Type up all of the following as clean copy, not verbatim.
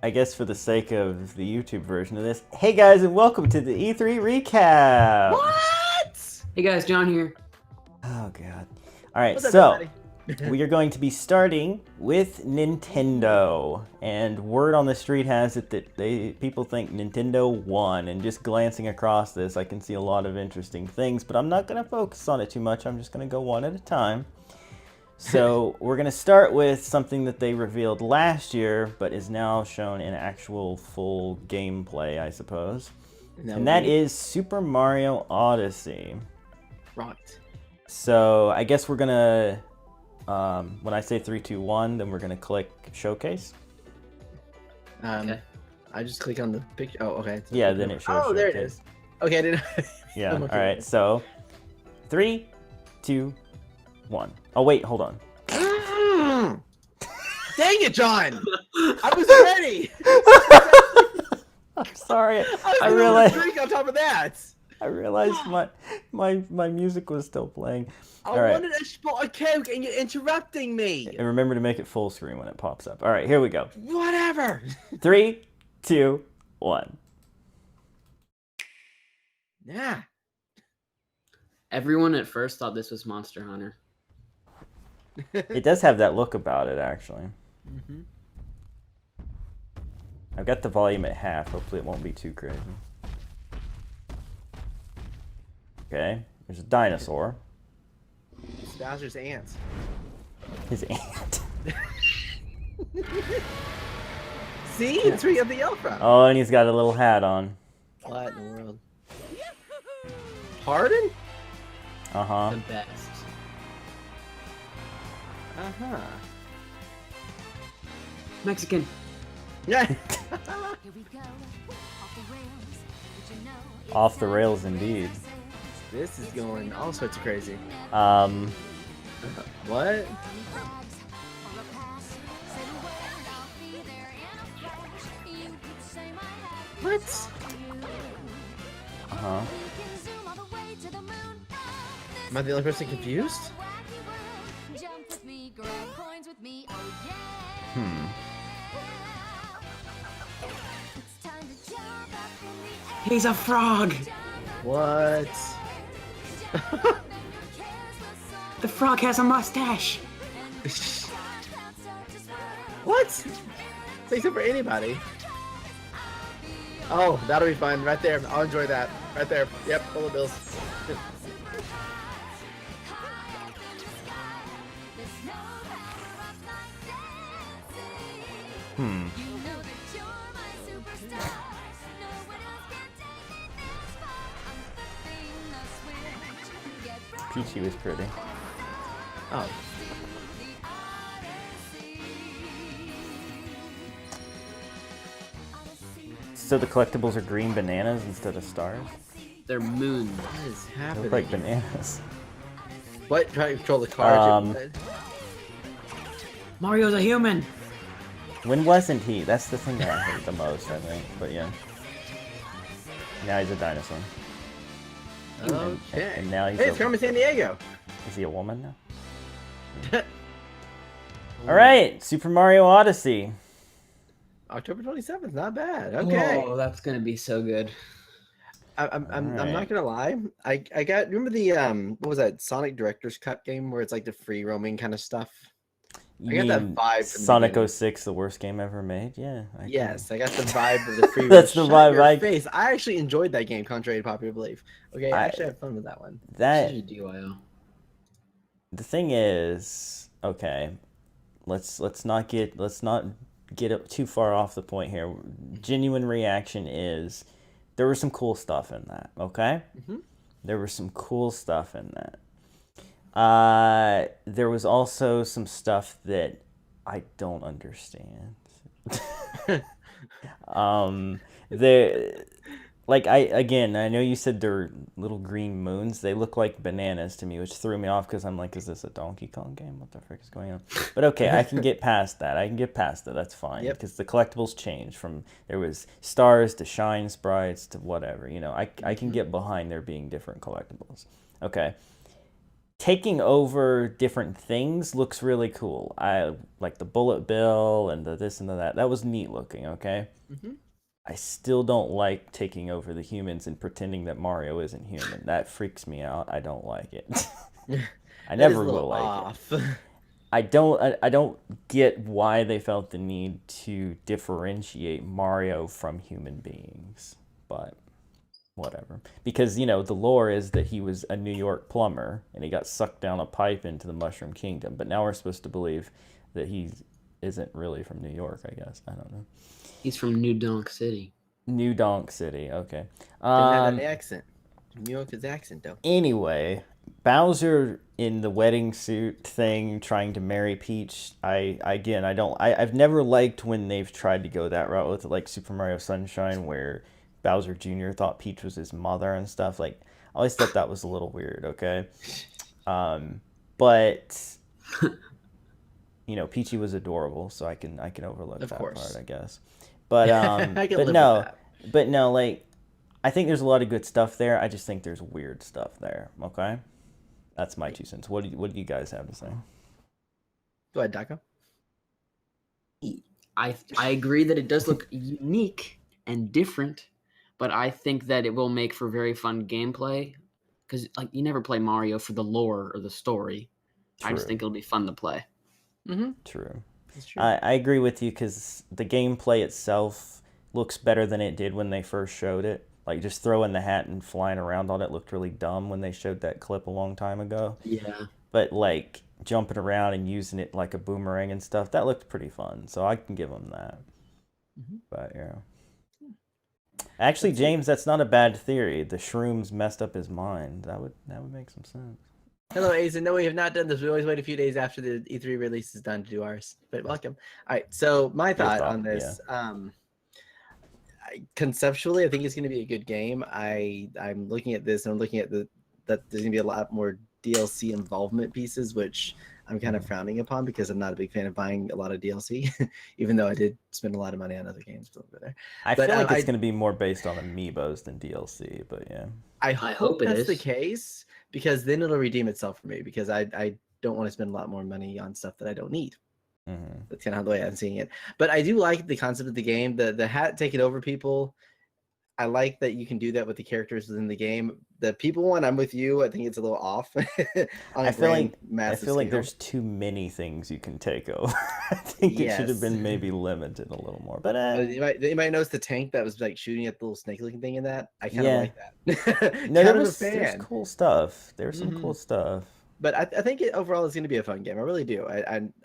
I guess for the sake of the YouTube version of this, hey guys, and welcome to the E3 recap. What? Hey guys, John here. Oh god. All right, What's up, so everybody? we are going to be starting with Nintendo, and word on the street has it that people think Nintendo won. And just glancing across this, I can see a lot of interesting things, but I'm not going to focus on it too much. I'm just going to go one at a time. So we're going to start with something that they revealed last year, but is now shown in actual full gameplay, I suppose. And that is Super Mario Odyssey. Right. So I guess we're going to, when I say 3, 2, 1, then we're going to click Showcase. I just click on the picture. Oh, okay. Yeah, then it shows Oh, there it Showcase. is. Okay, I didn't. Yeah, all right. So 3, 2, 1. Oh, wait, hold on. Dang it, John! I was ready. I'm sorry. I realized drink on top of that. I realized my music was still playing. I wanted a spot of Coke and you're interrupting me. And remember to make it full screen when it pops up. All right, here we go. Whatever. 3, 2, 1. Yeah. Everyone at first thought this was Monster Hunter. It does have that look about it, actually. Mm-hmm. I've got the volume at half. Hopefully it won't be too crazy. Okay, there's a dinosaur. It's Bowser's aunt. His aunt. See? That's where you got the yell from. Oh, and he's got a little hat on. What in the world? Pardon? Uh-huh. The best. Uh-huh. Mexican. Yeah. Here we go, off the rails. Did you know it's Off the time rails to indeed. raise our This is going all sorts of crazy. What? flags or a pass? Say the word, I'll be there in a flash. You could say my hat What? is you. Uh-huh. We can zoom all the way to the moon. Am I the only person confused? Wacky world. Jump with me, grab coins with me, oh yeah. It's time to jump up in the air. He's a frog. What? The frog has a mustache. What? Say so for anybody. Oh, that'll be fun. Right there. I'll enjoy that. Right there. Yep, full of bills. Peachy was pretty. Oh. So the collectibles are green bananas instead of stars? They're moons. What is They happening? look like cananas. What? Try to control the car. Mario's a human. When wasn't he? That's the thing that I hate the most, I think. But yeah. Now he's a dinosaur. Okay. And now he's Hey, it's Carmen San Diego. Is he a woman now? Alright, Super Mario Odyssey. October 27th. Not bad. Okay. Oh, that's gonna be so good. I'm Alright. not gonna lie. I got, remember the what was that, Sonic Director's Cut game where it's like the free roaming kind of stuff? You I got that mean vibe from the Sonic beginning. 06, the worst game ever made? Yeah. Yes, I got the vibe of the free. That's the Shut vibe your I- face. I actually enjoyed that game, contrary to popular belief. Okay, I actually had fun with that one. That GGDYO. the thing is, okay. Let's not get up too far off the point here. Genuine reaction is there was some cool stuff in that, okay? Mhm. There was some cool stuff in that. There was also some stuff that I don't understand. I know you said they're little green moons. They look like bananas to me, which threw me off because I'm like, is this a Donkey Kong game? What the frick is going on? But okay, I can get past that. That's fine. Yep. Because the collectibles changed from there was stars to shine sprites to whatever. You know, I can get behind there being different collectibles. Okay. taking over different things looks really cool. I like the bullet bill and the this and the that. That was neat looking, okay? Mhm. I still don't like taking over the humans and pretending that Mario isn't human. That freaks me out. I don't like it. I That is never a little will like it. off. I don't get why they felt the need to differentiate Mario from human beings, but whatever. Because, you know, the lore is that he was a New York plumber and he got sucked down a pipe into the Mushroom Kingdom, but now we're supposed to believe that he isn't really from New York, I guess. I don't know. He's from New Donk City. New Donk City, okay. Didn't have that accent. New York is accent though. Anyway, Bowser in the wedding suit thing trying to marry Peach, I've never liked when they've tried to go that route with like Super Mario Sunshine where Bowser Jr. thought Peach was his mother and stuff. Like, I always thought that was a little weird, okay? But you know, Peachy was adorable, so I can overlook Of that course. part, I guess. But I can but live with no, that. but no, like I think there's a lot of good stuff there. I just think there's weird stuff there. Okay, that's my 2 cents. What do you guys have to say? Go ahead, Daco. I agree that it does look unique and different, but I think that it will make for very fun gameplay because like you never play Mario for the lore or the story. I just True. think it'll be fun to play. Mm-hmm. True. That's true. I agree with you because the gameplay itself looks better than it did when they first showed it. Like just throwing the hat and flying around on it looked really dumb when they showed that clip a long time ago. Yeah. But like jumping around and using it like a boomerang and stuff, that looked pretty fun. So I can give them that. Mhm. But yeah. Actually, James, that's not a bad theory. The shrooms messed up his mind. That would make some sense. Hello, Aizen. No, we have not done this. We always wait a few days after the E3 release is done to do ours. But welcome. All right. So my thought on this, conceptually, I think it's going to be a good game. I'm looking at this and I'm looking at that there's going to be a lot more DLC involvement pieces, which I'm kind of frowning upon because I'm not a big fan of buying a lot of DLC, even though I did spend a lot of money on other games over there. I feel like it's going to be more based on amiibos than DLC, but yeah. I hope it that's the is. case because then it'll redeem itself for me because I don't want to spend a lot more money on stuff that I don't need. Mm-hmm. That's kind of the way I'm seeing it. But I do like the concept of the game. The hat taking over people. I like that you can do that with the characters within the game. The people one, I'm with you. I think it's a little off. I feel like there's too many things you can take over. I think it should have been maybe limited a little more. But you might notice the tank that was like shooting at the little snake-looking thing in that. I kind of like that. No, there's cool stuff. There's some cool stuff. But I think overall it's going to be a fun game. I really do.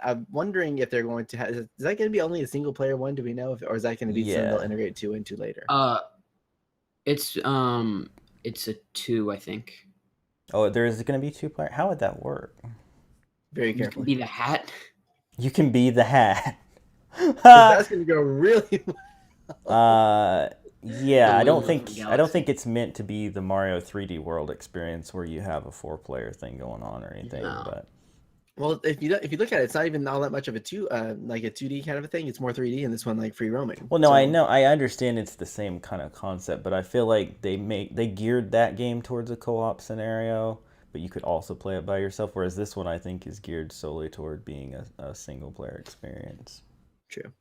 I'm wondering if they're going to have. Is that going to be only a single player one? Do we know? Or is that going to be something they'll integrate 2 into later? It's a 2, I think. Oh, there's going to be 2 players. How would that work? Very You can carefully. be the hat. You can be the hat. That's going to go really well. Yeah, I don't think it's meant to be the Mario 3D World experience where you have a 4-player thing going on or anything. No. But well, if you look at it, it's not even all that much of a 2D kind of a thing. It's more 3D, and this one like free roaming. Well, no, I know, I understand it's the same kind of concept, but I feel like they geared that game towards a co-op scenario, but you could also play it by yourself. Whereas this one, I think, is geared solely toward being a single-player experience. True.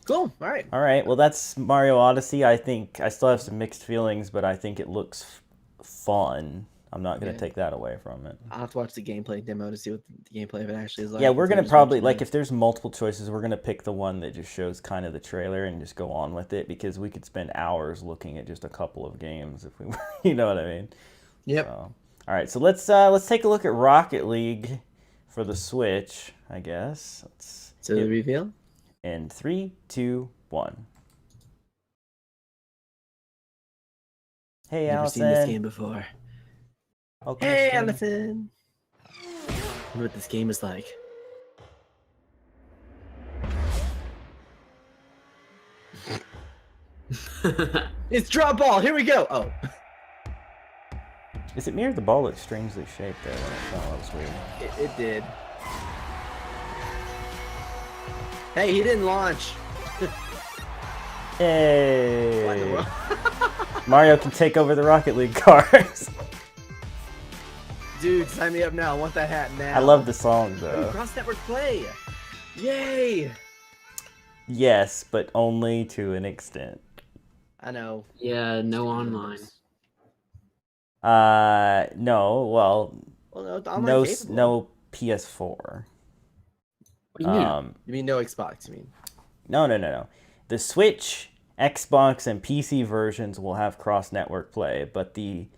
Cool. All right. All right. Well, that's Mario Odyssey. I think I still have some mixed feelings, but I think it looks fun. I'm not going to take that away from it. I'll have to watch the gameplay demo to see what the gameplay of it actually is like. Yeah, we're going to probably, like, if there's multiple choices, we're going to pick the one that just shows kind of the trailer and just go on with it because we could spend hours looking at just a couple of games if we were, you know what I mean? Yep. So, all right, so let's take a look at Rocket League for the Switch, I guess. So the reveal? In 3, 2, 1. Hey, Never Allison. seen this game before. Okay, Hey, Allison. I wonder what this game is like. It's drop ball. Here we go. Oh. Is it me or the ball looks strangely shaped there? That was weird. It did. Hey, he didn't launch. Hey! What in the world? Mario can take over the Rocket League cars. Dude, sign me up now. I want that hat now. I love the song Ooh, though. cross-network play. Yay! Yes, but only to an extent. I know. Yeah, no online. No. Well, Well, no, online capable. no PS4. What do you mean? You mean no Xbox? You mean? No. The Switch, Xbox, and PC versions will have cross-network play, but the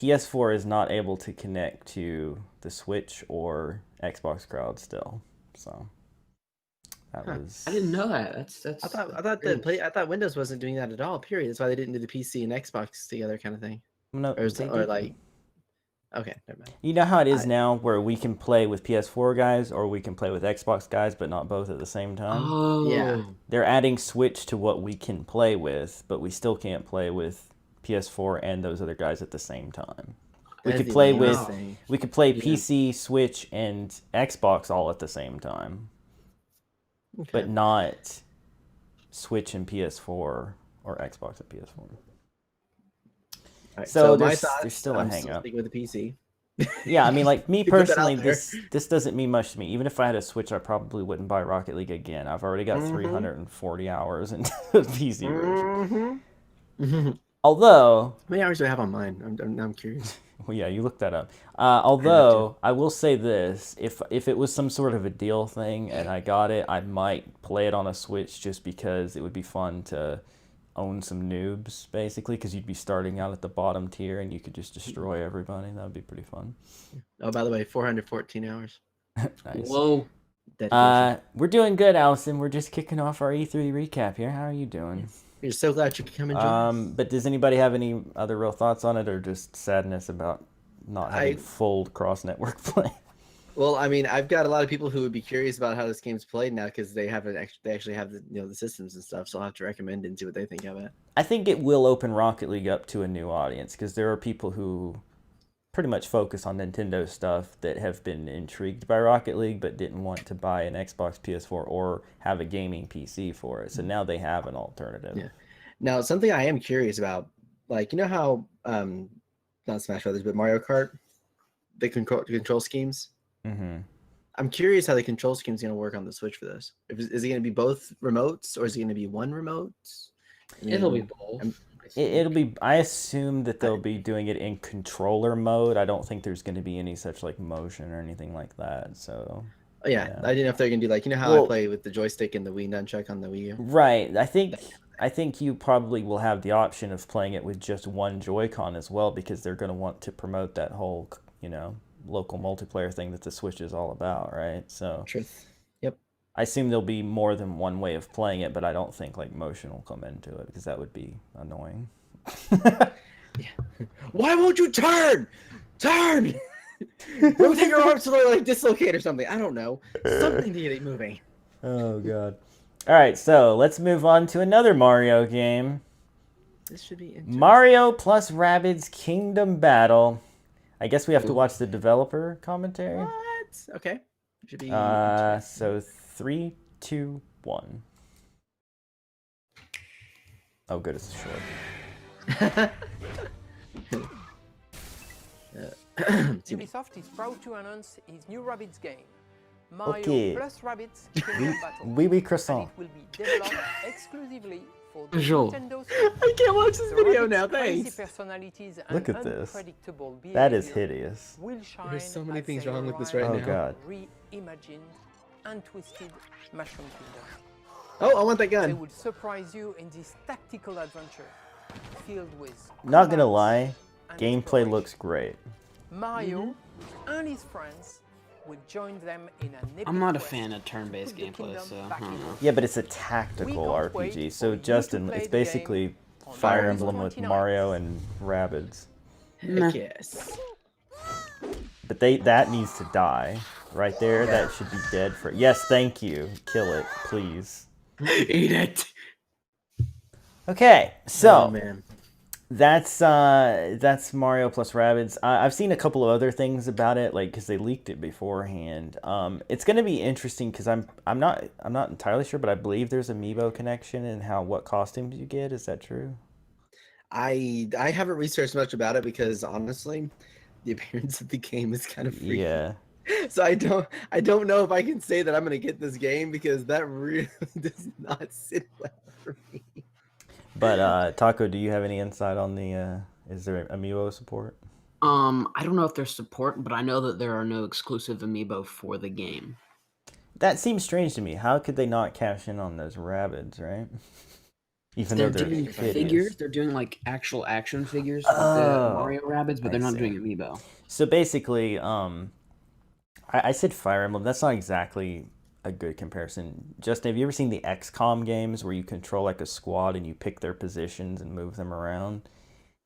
PS4 is not able to connect to the Switch or Xbox crowd still. So that was. I didn't know that. That's. I thought Windows wasn't doing that at all. Period. That's why they didn't do the PC and Xbox together kind of thing. No, Or like. Okay, never mind. You know how it is now, where we can play with PS4 guys or we can play with Xbox guys, but not both at the same time. Oh. Yeah. They're adding Switch to what we can play with, but we still can't play with PS4 and those other guys at the same time. We That'd could be play amazing. we could play Yeah. PC, Switch, and Xbox all at the same time, Okay. but not Switch and PS4 or Xbox and PS4. All right, So my there's thoughts, still a I'm hang-up. sticking with the PC. Yeah, I mean, like me You put that out personally, there. this doesn't mean much to me. Even if I had a Switch, I probably wouldn't buy Rocket League again. I've already got 340 hours into the PC version. Mm-hmm. Although, How many hours do I have on mine? I'm curious. well, yeah, you looked that up. Although I will say this: if it was some sort of a deal thing and I got it, I might play it on a Switch just because it would be fun to own some noobs, basically, because you'd be starting out at the bottom tier and you could just destroy everybody. That would be pretty fun. Oh, by the way, 414 hours. Nice. Whoa. Dedication. We're doing good, Allison. We're just kicking off our E3 recap here. How are you doing? We're so glad you could come and join us. But does anybody have any other real thoughts on it, or just sadness about not having full cross-network play? Well, I mean, I've got a lot of people who would be curious about how this game's played now because they actually have the the systems and stuff. So I'll have to recommend it and see what they think of it. I think it will open Rocket League up to a new audience because there are people who pretty much focus on Nintendo stuff that have been intrigued by Rocket League but didn't want to buy an Xbox, PS4, or have a gaming PC for it. So now they have an alternative. Yeah. Now, something I am curious about, like, you know how not Smash Brothers, but Mario Kart, the control schemes. Mm-hmm. I'm curious how the control scheme is going to work on the Switch for this. Is it going to be both remotes, or is it going to be one remote? It'll be both. It'll be. I assume that they'll be doing it in controller mode. I don't think there's going to be any such like motion or anything like that. So. Oh, yeah. I didn't know if they're going to do like, you know how I play with the joystick and the Wii nunchuck on the Wii U? Right. I think you probably will have the option of playing it with just one Joy-Con as well, because they're going to want to promote that whole, local multiplayer thing that the Switch is all about, right? So Truth. Yep. I assume there'll be more than one way of playing it, but I don't think like motion will come into it because that would be annoying. Yeah. Why won't you turn? Turn! Rotate your arms to like dislocate or something. I don't know. Something to get it moving. Oh god. All right, so let's move on to another Mario game. This should be interesting. Mario plus Rabbids Kingdom Battle. I guess we have to watch the developer commentary. What? Okay. Should be. So 3, 2, 1. Oh, good, it's short. Ubisoft is proud to announce its new Rabbids game, Mario Okay. plus Rabbids Kingdom Battle. Oui, And croissant. it will be developed exclusively for the Bonjour. Nintendo Switch. I can't watch this The video Rabbids' now. crazy Thanks. personalities Look and at this. unpredictable That is behavior hideous. will shine There's so many as things they wrong with this arrive right Oh, now. God. Reimagined and twisted Mushroom Kingdom. Oh, I want that They gun. will surprise you in this tactical adventure filled with Not gonna combat lie, and gameplay exploration. looks great. Mario and his friends will join them in an epic I'm not a quest fan of to turn-based put the gameplay, kingdom so back I don't in know. order. Yeah, but it's a We tactical can't wait RPG. for So you to Justin, play it's the game basically on Fire August Emblem with 29th. Mario and Rabbids. Heck yes. But that needs to die. Right there, that should be dead for. Yes, thank you. Kill it, please. Eat it. Okay, so Oh, man. that's Mario plus Rabbids. I've seen a couple of other things about it, like because they leaked it beforehand. It's going to be interesting because I'm not entirely sure, but I believe there's amiibo connection in what costumes you get. Is that true? I haven't researched much about it because honestly, the appearance of the game is kind of freaky. Yeah. So I don't know if I can say that I'm gonna get this game because that really does not sit well for me. But Taco, do you have any insight on the? Is there amiibo support? I don't know if there's support, but I know that there are no exclusive amiibo for the game. That seems strange to me. How could they not cash in on those rabbits, right? Even though They're they're doing hideous. figures. They're doing like actual action figures with the Mario Rabbids, but they're not doing amiibo. So basically, I said Fire Emblem. That's not exactly a good comparison. Justin, have you ever seen the XCOM games where you control like a squad and you pick their positions and move them around?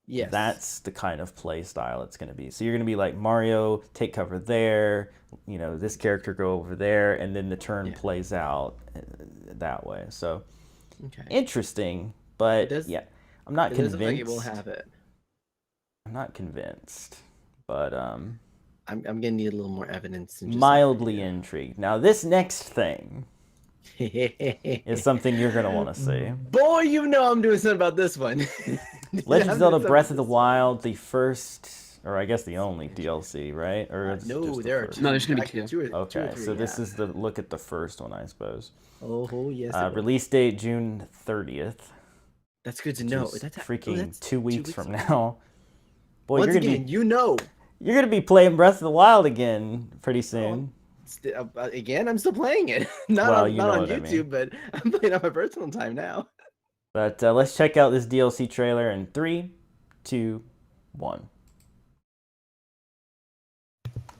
Yes. That's the kind of play style it's going to be. So you're going to be like Mario, take cover there, this character go over there, and then the turn plays out that way. So interesting, but I'm not convinced. Like it will have it. I'm not convinced, but I'm gonna need a little more evidence. And just mildly intrigued. Now this next thing is something you're gonna want to see. Boy, I'm doing something about this one. Legend of Zelda Breath of the Wild, the first, or I guess the only DLC, right? Or no, there are two. No, there's gonna be two. Okay, so this is the look at the first one, I suppose. Oh yes. Release date June 30th. That's good to know. That's freaking 2 weeks from now. Boy, Once again, you're gonna be playing Breath of the Wild again pretty soon. Again, I'm still playing it. Not on YouTube, but I'm playing on my personal time now. But let's check out this DLC trailer in 3, 2, 1.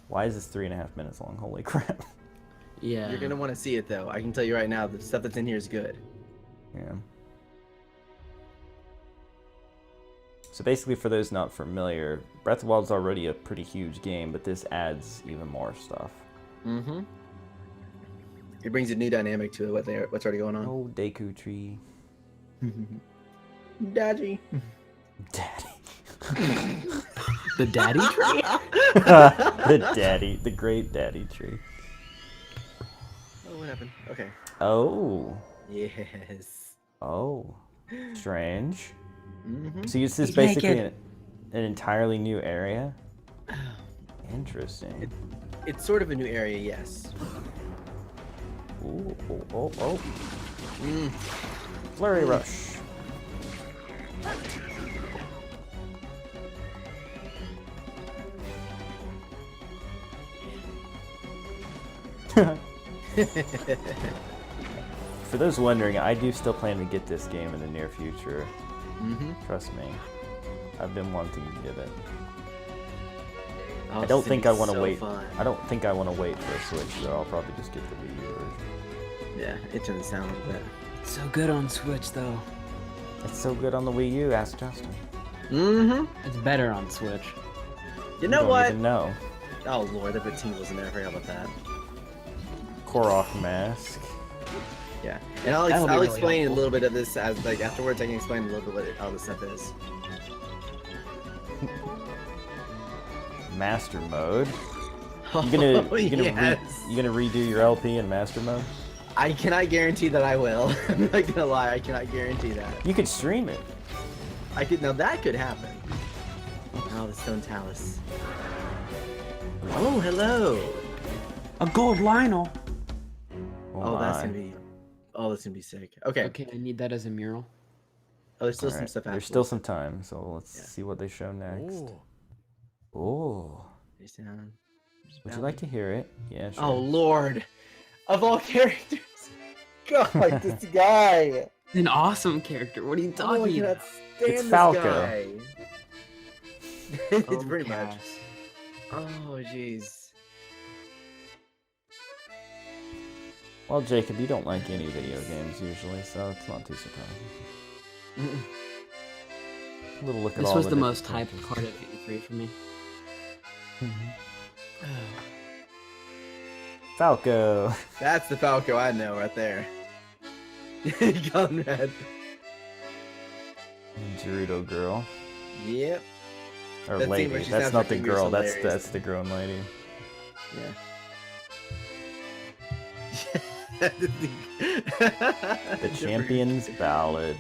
Why is this 3.5 minutes long? Holy crap. Yeah. You're gonna want to see it though. I can tell you right now, the stuff that's in here is good. Yeah. So basically, for those not familiar, Breath of the Wild is already a pretty huge game, but this adds even more stuff. Mm-hmm. It brings a new dynamic to it. What's already going on? Oh, Deku Tree. Daddy. The daddy tree? The great daddy tree. Oh, what happened? Okay. Oh. Yes. Oh. Strange. Mm-hmm. So this is basically an entirely new area? Interesting. It's sort of a new area, yes. Ooh, oh. Flurry Rush. For those wondering, I do still plan to get this game in the near future. Trust me. I've been wanting to get it. I don't think I want to wait. I don't think I want to wait for a Switch, though. I'll probably just get the Wii U version. Yeah, it doesn't sound like that. It's so good on Switch, though. It's so good on the Wii U, ask Justin. It's better on Switch. You know don't what? Even know. Oh lord, I put tingles in there. I forgot about that. Korok mask. Yeah, and I'll really explain helpful. a little bit of this as afterwards. I can explain a little bit what all this stuff is. Master mode. You gonna redo your LP in master mode? I cannot guarantee that I will. I'm not gonna lie. I cannot guarantee that. You could stream it. I could. Now that could happen. Oh, the stone talus. Oh, hello. A gold Lionel. Oh, that's gonna be. Oh, that's gonna be sick. Okay. Okay, I need that as a mural. Oh, there's still some stuff. There's still some time, so let's see what they show next. Oh. Would you like to hear it? Yeah, sure. Oh Lord, of all characters, God, this guy. An awesome character. What are you talking about? It's Falco. It's pretty much. Oh jeez. Well, Jacob, you don't like any video games usually, so it's not too surprising. A little look at This all was the different most hyped characters. part of E3 for me. Falco. That's the Falco I know right there. Conrad. Gerudo girl. Yep. Or That scene lady. where she That's snaps not her the fingers girl. hilarious. That's the grown lady. Yeah. The Champion's Ballad.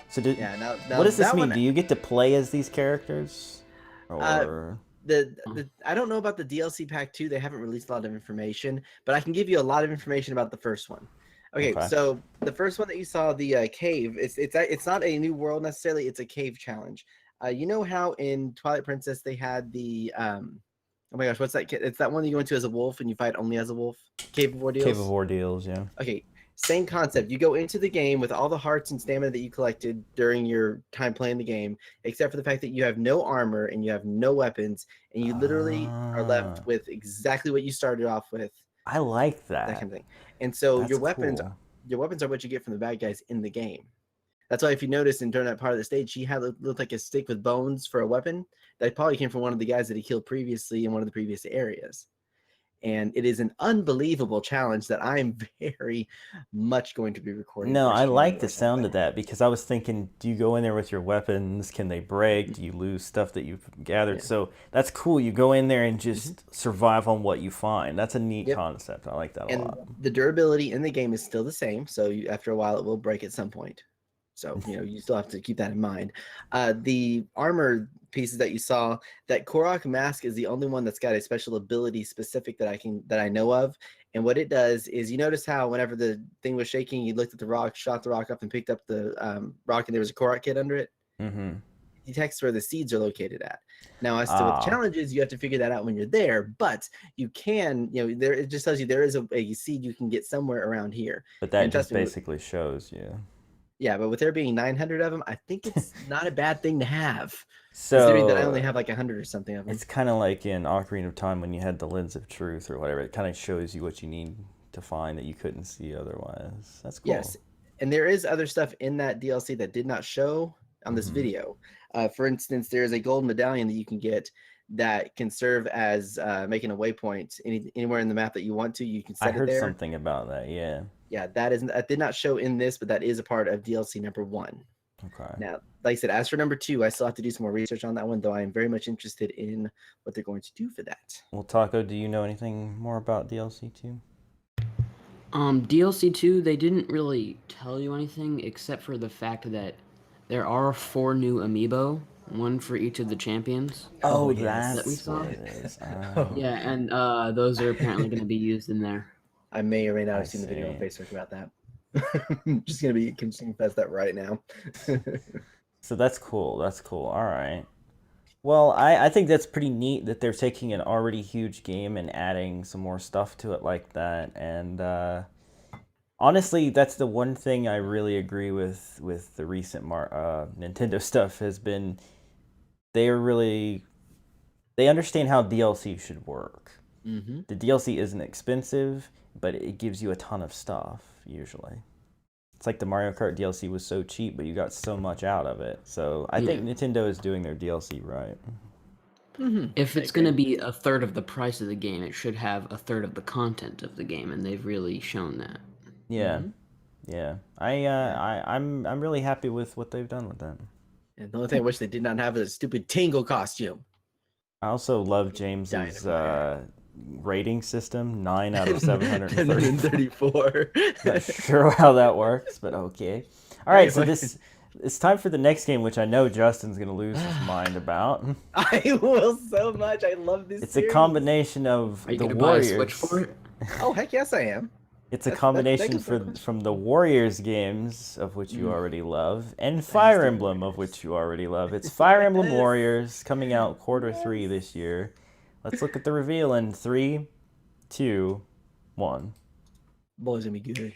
So Yeah. Now what does this that mean? one- Do you get to play as these characters? Or the I don't know about the DLC pack 2. They haven't released a lot of information, but I can give you a lot of information about the first one. Okay, Okay. so the first one that you saw, the cave, it's not a new world necessarily. It's a cave challenge. You know how in Twilight Princess they had the oh my gosh, what's that? It's that one that you go into as a wolf and you fight only as a wolf. Cave of Ordeals. Cave of Ordeals, yeah. Okay, same concept. You go into the game with all the hearts and stamina that you collected during your time playing the game, except for the fact that you have no armor and you have no weapons, and you literally are left with exactly what you started off with. I like That that. kind of thing. And so That's your weapons cool. are what you get from the bad guys in the game. That's why if you notice during that part of the stage, she had looked like a stick with bones for a weapon. That probably came from one of the guys that he killed previously in one of the previous areas. And it is an unbelievable challenge that I'm very much going to be recording. No, I firsthand like the or sound something. of that because I was thinking, do you go in there with your weapons? Can they break? Do you lose stuff that you've gathered? Yeah. So that's cool. You go in there and just survive on what you find. That's a neat Yep. concept. I like that a And lot. the durability in the game is still the same. So after a while, it will break at some point. So, you still have to keep that in mind. The armor pieces that you saw, that Korok mask is the only one that's got a special ability specific that I know of. And what it does is, you notice how whenever the thing was shaking, you looked at the rock, shot the rock up, and picked up the rock, and there was a Korok kit under it. Mm-hmm. It detects where the seeds are located at. Now, as to what the challenge is, you have to figure that out when you're there. But you can, there it just tells you there is a seed you can get somewhere around here. But that And just trust me, basically shows you. yeah, but with there being 900 of them, I think it's not a bad thing to have. Considering that I only So have like 100 or something of them. it's kind of like in Ocarina of Time when you had the Lens of Truth or whatever. It kind of shows you what you need to find that you couldn't see otherwise. That's cool. Yes, and there is other stuff in that DLC that did not show on this video. For instance, there is a gold medallion that you can get that can serve as making a waypoint anywhere in the map that you want to. You can set I it heard there. something about that, yeah. Yeah, that did not show in this, but that is a part of DLC number 1. Okay. Now, like I said, as for number 2, I still have to do some more research on that one, though I am very much interested in what they're going to do for that. Well, Taco, do you know anything more about DLC 2? DLC 2, they didn't really tell you anything except for the fact that there are 4 new amiibo, one for each of the champions. Oh, yes. That we that's saw? what it is. Yeah, and those are apparently going to be used in there. I may or may not I have seen the video on see. Facebook about that. I'm just gonna confess that right now. So that's cool. That's cool. All right. Well, I think that's pretty neat that they're taking an already huge game and adding some more stuff to it like that. And honestly, that's the one thing I really agree with the recent Nintendo stuff has been they understand how DLC should work. Mm-hmm. The DLC isn't expensive, but it gives you a ton of stuff, usually. It's like the Mario Kart DLC was so cheap, but you got so much out of it. So I think Nintendo is doing their DLC right. Mm-hmm. If it's going to be a third of the price of the game, it should have a third of the content of the game, and they've really shown that. Yeah, Mm-hmm. yeah. I'm really happy with what they've done with that. And the only thing I wish they did not have is a stupid Tingle costume. I also love James's Dynamite. rating system, 9 out of 734. 734. Not sure how that works, but okay. All right, so it's time for the next game, which I know Justin's gonna lose his mind about. I will so much. I love this. It's series. a combination of Are you the going to buy a Warriors. Switch for it? Oh heck yes, I am. It's a That combination goes no question. from the Warriors games, of which you already love, and Fire Emblem, of which you already love. It's Fire Emblem Warriors coming out Q3 this year. Let's look at the reveal in 3, 2, 1. Boy's gonna be good.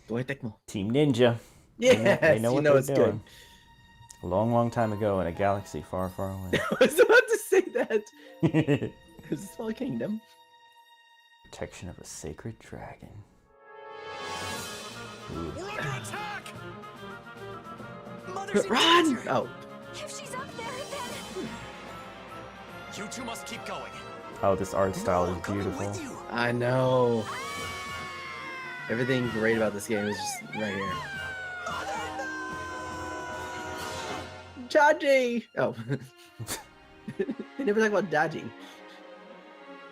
Boy, Tecmo. Team Ninja. Yes, They know you what know they're it's doing. A long, long time ago in a galaxy far, far good. I was about to say that. away. It's a small kingdom. Protection of a sacred dragon. We're under attack! Mother's in Run! danger! Oh, If she's up there, then You two must keep going. Oh, this art style No, is I'm coming beautiful. with you. I know. Everything great about this game is just right here. Dodging! Oh. They never talk about dodging.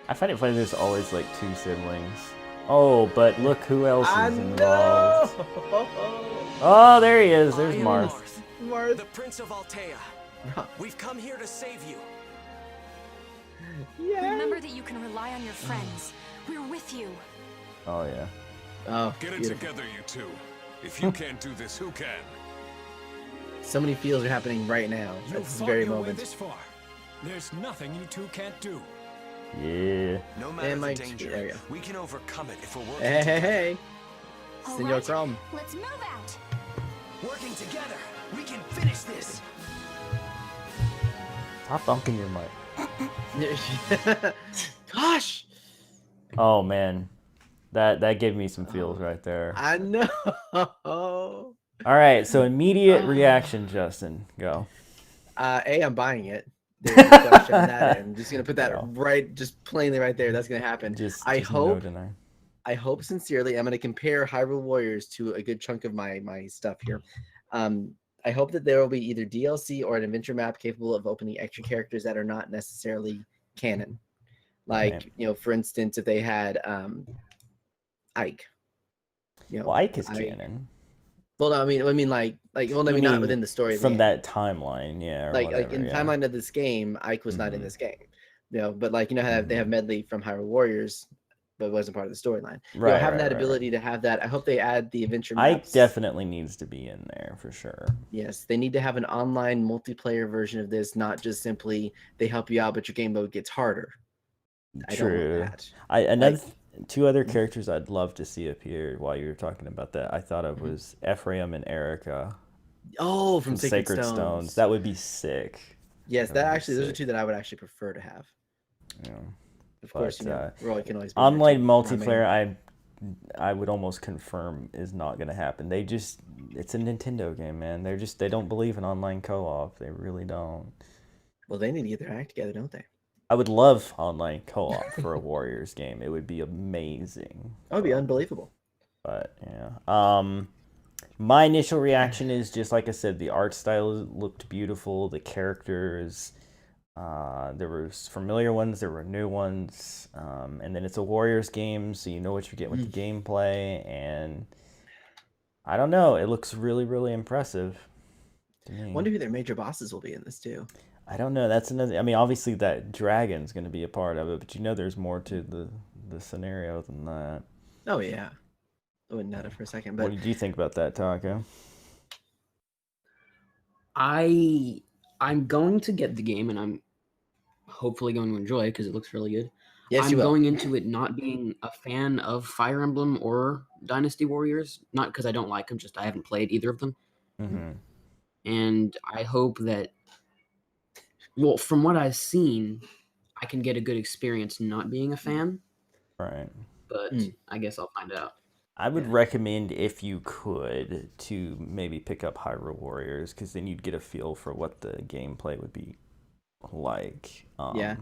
I find it funny there's always like 2 siblings. Oh, but look who else I is know! involved. Oh, there he is. There's Marth. Marth. the Prince of Altea. We've come here to save you. Yeah. Remember that you can rely on your friends. We're with you. Oh yeah. Oh, Get it beautiful. together, you two. If you can't do this, who can? So many feels are happening right now You at this fought very your way moment. this far. There's nothing you two can't do. Yeah. No And matter the Mike's- danger, there you go. we can overcome it if we're working Hey, hey, together. hey. All Senor right, Chrome. let's move out. Working together, we can finish this. Stop dunking your mic. Gosh, Oh man, that gave me some feels right there. I know. All right, so immediate reaction, Justin. Go. I'm buying it. There's no question on that end. I'm just gonna put that No. right, just plainly right there. That's gonna happen. I Just hope. no deny. I hope sincerely. I'm gonna compare Hyrule Warriors to a good chunk of my stuff here. I hope that there will be either DLC or an adventure map capable of opening extra characters that are not necessarily canon. Like, Right. you know, for instance, if they had Ike. You know, Well, Ike is I- canon. Well, no, I mean, well, I You mean, not mean within the story. of the from game. that timeline, yeah. Or like whatever, in the yeah. timeline of this game, Ike was not in Mhm. this game. You know, but like, you know, they have Medley from Hyrule Warriors, but it wasn't part of the storyline. You know, Right, having right, that right, ability to have that, I hope they add the adventure Ike maps. definitely needs to be in there for sure. Yes, they need to have an online multiplayer version of this, not just simply they help you out, but your game mode gets harder. I don't True. want that. Another Like- two other characters I'd love to see appear while you were talking about that. I thought of was Ephraim and Erica Oh, from from Sacred Stones. That would be sick. Yes, that that would be actually, those are sick. two that I would actually prefer to have. You know. Of course, But, you know, Roy can always be Online my main- multiplayer, I would almost confirm is not going to happen. It's a Nintendo game, man. They don't believe in online co-op. They really don't. Well, they need to get their act together, don't they? I would love online co-op for a Warriors game. It would be amazing. That would be unbelievable. But yeah. My initial reaction is just like I said, the art style looked beautiful. The characters, there were familiar ones, there were new ones, and then it's a Warriors game, so you know what you're getting with the gameplay. And I don't know, it looks really, really impressive to me. Wonder who their major bosses will be in this too. I don't know. That's another. I mean, obviously that dragon's going to be a part of it, but you know, there's more to the scenario than that. Oh yeah, I wouldn't doubt it for a second. What But did you think about that, Taco? I'm going to get the game, and I'm hopefully going to enjoy it because it looks really good. yes, I'm you will. going into it not being a fan of Fire Emblem or Dynasty Warriors, not because I don't like them, just I haven't played either of them. Mm-hmm. And I hope that, well, from what I've seen, I can get a good experience not being a fan, Right. but Mm. I guess I'll find out. I would recommend, if you could, to maybe pick up Hyrule Warriors, because then you'd get a feel for what the gameplay would be like. Yeah.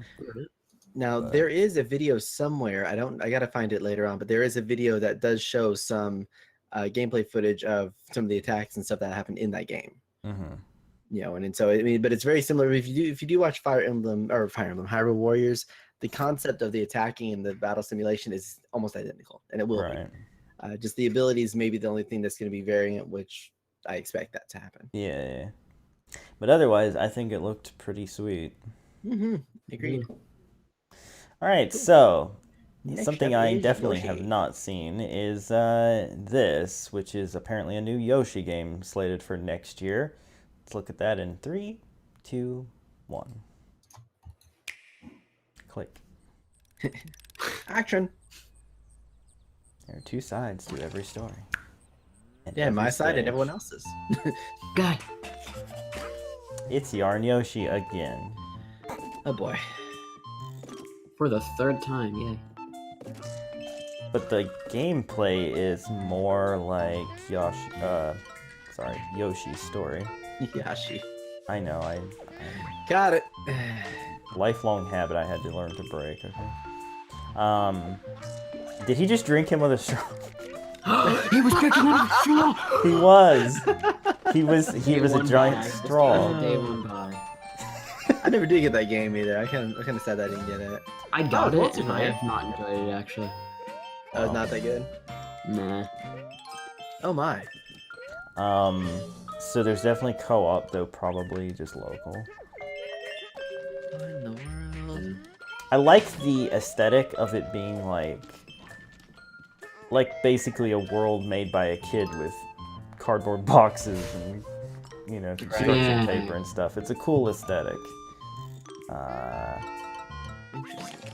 Now but- there is a video somewhere. I gotta find it later on, but there is a video that does show some gameplay footage of some of the attacks and stuff that happened in that game. Mm-hmm. You know, and so I mean, but it's very similar. If you do watch Hyrule Warriors, the concept of the attacking and the battle simulation is almost identical, and it will be. Right. Just the abilities may be the only thing that's going to be variant, which I expect that to happen. Yeah. But otherwise, I think it looked pretty sweet. Mm-hmm. Agreed. All right, so Next something up I is definitely have Yoshi. not seen is this, which is apparently a new Yoshi game slated for next year. Let's look at that in 3, 2, 1. Click. Action. There are two sides to every story. And Yeah, my every side and stage. everyone else's. God, It's Yarn Yoshi again. Oh boy. for the third time, yeah. But the gameplay is more like Yoshi's story. Yoshi. I know, I Got it. lifelong habit I had to learn to break, okay? Did he just drink him with a straw? He was drinking out of a straw. He was. He was a One giant by. straw. Day one by. I never did get that game either. I kind of sad I didn't get it. I got Oh, it, what's and it, I man? have not enjoyed it actually. That was not that good. Nah. Oh my. So there's definitely co-op, though probably just local. What in the world? I like the aesthetic of it being like basically a world made by a kid with cardboard boxes and, you know, construction Yeah. paper and stuff. It's a cool aesthetic. Interesting.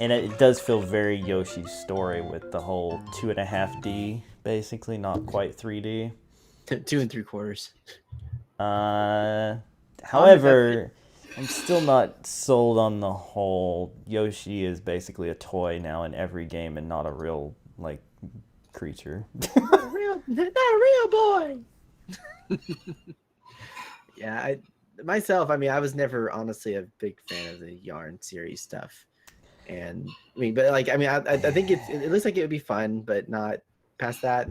And it does feel very Yoshi's Story with the whole 2.5D, basically, not quite 3D. 2 3/4. However, I'm still not sold on the whole Yoshi is basically a toy now in every game and not a real, like, creature. Not a real boy. Yeah, I was never honestly a big fan of the Yarn series stuff, and I think it looks like it would be fun, but not past that.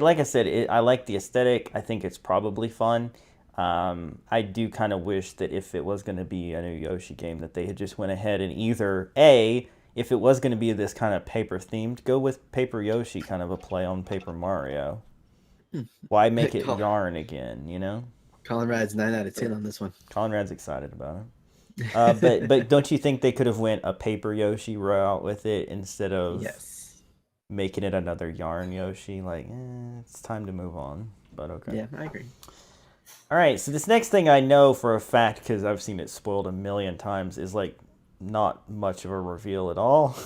Like I said, I like the aesthetic. I think it's probably fun. I do kind of wish that if it was going to be a new Yoshi game, that they had just went ahead and either if it was going to be this kind of paper themed, go with Paper Yoshi, kind of a play on Paper Mario. Why make it yarn again? You know. Colin Rad's 9 out of 10 on this one. Colin Rad's excited about it. But don't you think they could have went a Paper Yoshi route with it instead of making it another yarn Yoshi? Like, it's time to move on. But okay. Yeah, I agree. All right, so this next thing I know for a fact, because I've seen it spoiled a million times, is like not much of a reveal at all.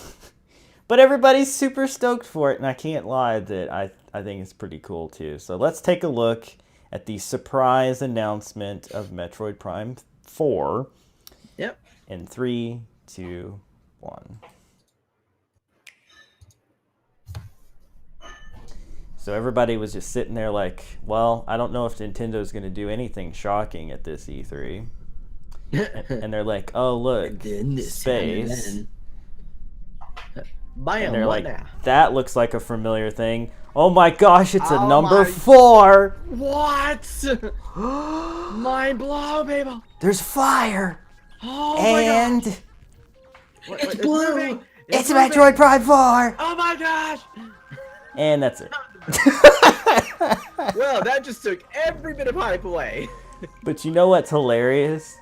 But everybody's super stoked for it, and I can't lie that I think it's pretty cool too. So let's take a look at the surprise announcement of Metroid Prime 4. Yep. In 3, 2, 1. So everybody was just sitting there like, well, I don't know if Nintendo's going to do anything shocking at this E3. And they're like, oh, look, space. Bam, and they're like, now? that looks like a familiar thing. Oh my gosh, it's a number 4. What? Mind blown, people. There's fire. Oh and my gosh. It's blue. It's Metroid Prime 4. Oh my gosh. And that's it. Well, that just took every bit of hype away. But you know what's hilarious?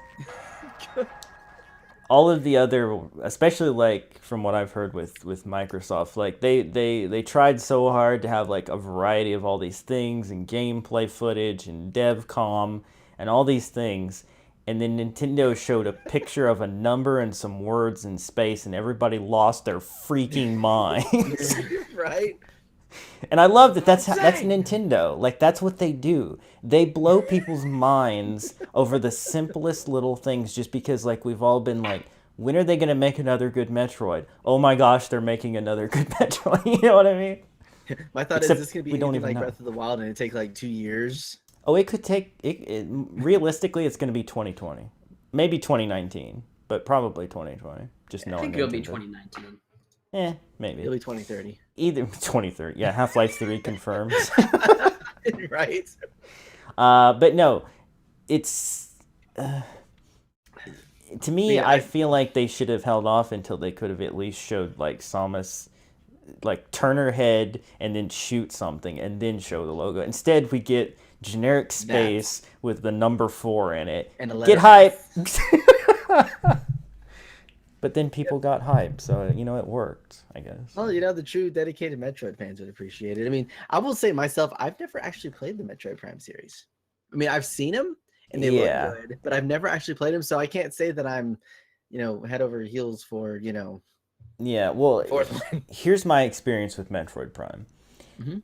All of the other, especially like from what I've heard with Microsoft, like they tried so hard to have like a variety of all these things and gameplay footage and DevCom and all these things, and then Nintendo showed a picture of a number and some words in space, and everybody lost their freaking minds. Right? And I love that that's Nintendo. Like, that's what they do. They blow people's minds over the simplest little things just because, like, we've all been like, when are they going to make another good Metroid? Oh my gosh, they're making another good Metroid. You know what I mean? My thought Except is this going to be we don't anything even like know. Breath of the Wild and it take like 2 years. Oh, it could take, realistically, it's going to be 2020. Maybe 2019, but probably 2020. Just knowing I think it'll be Nintendo. 2019. Maybe. It'll be 2030. Either 2030. Yeah, Half-Life 3 confirmed. Right? But no, it's... to me, Yeah, I feel like they should have held off until they could have at least showed, like, Samus, like, turn her head and then shoot something and then show the logo. Instead, we get generic space with the number 4 in it. And a Get letter hype! But then people got hype, so, you know, it worked, I guess. Well, you know, the true dedicated Metroid fans would appreciate it. I mean, I will say myself, I've never actually played the Metroid Prime series. I mean, I've seen them and they look good, but I've never actually played them, so I can't say that I'm, you know, head over heels for, you know. Yeah, well, here's my experience with Metroid Prime.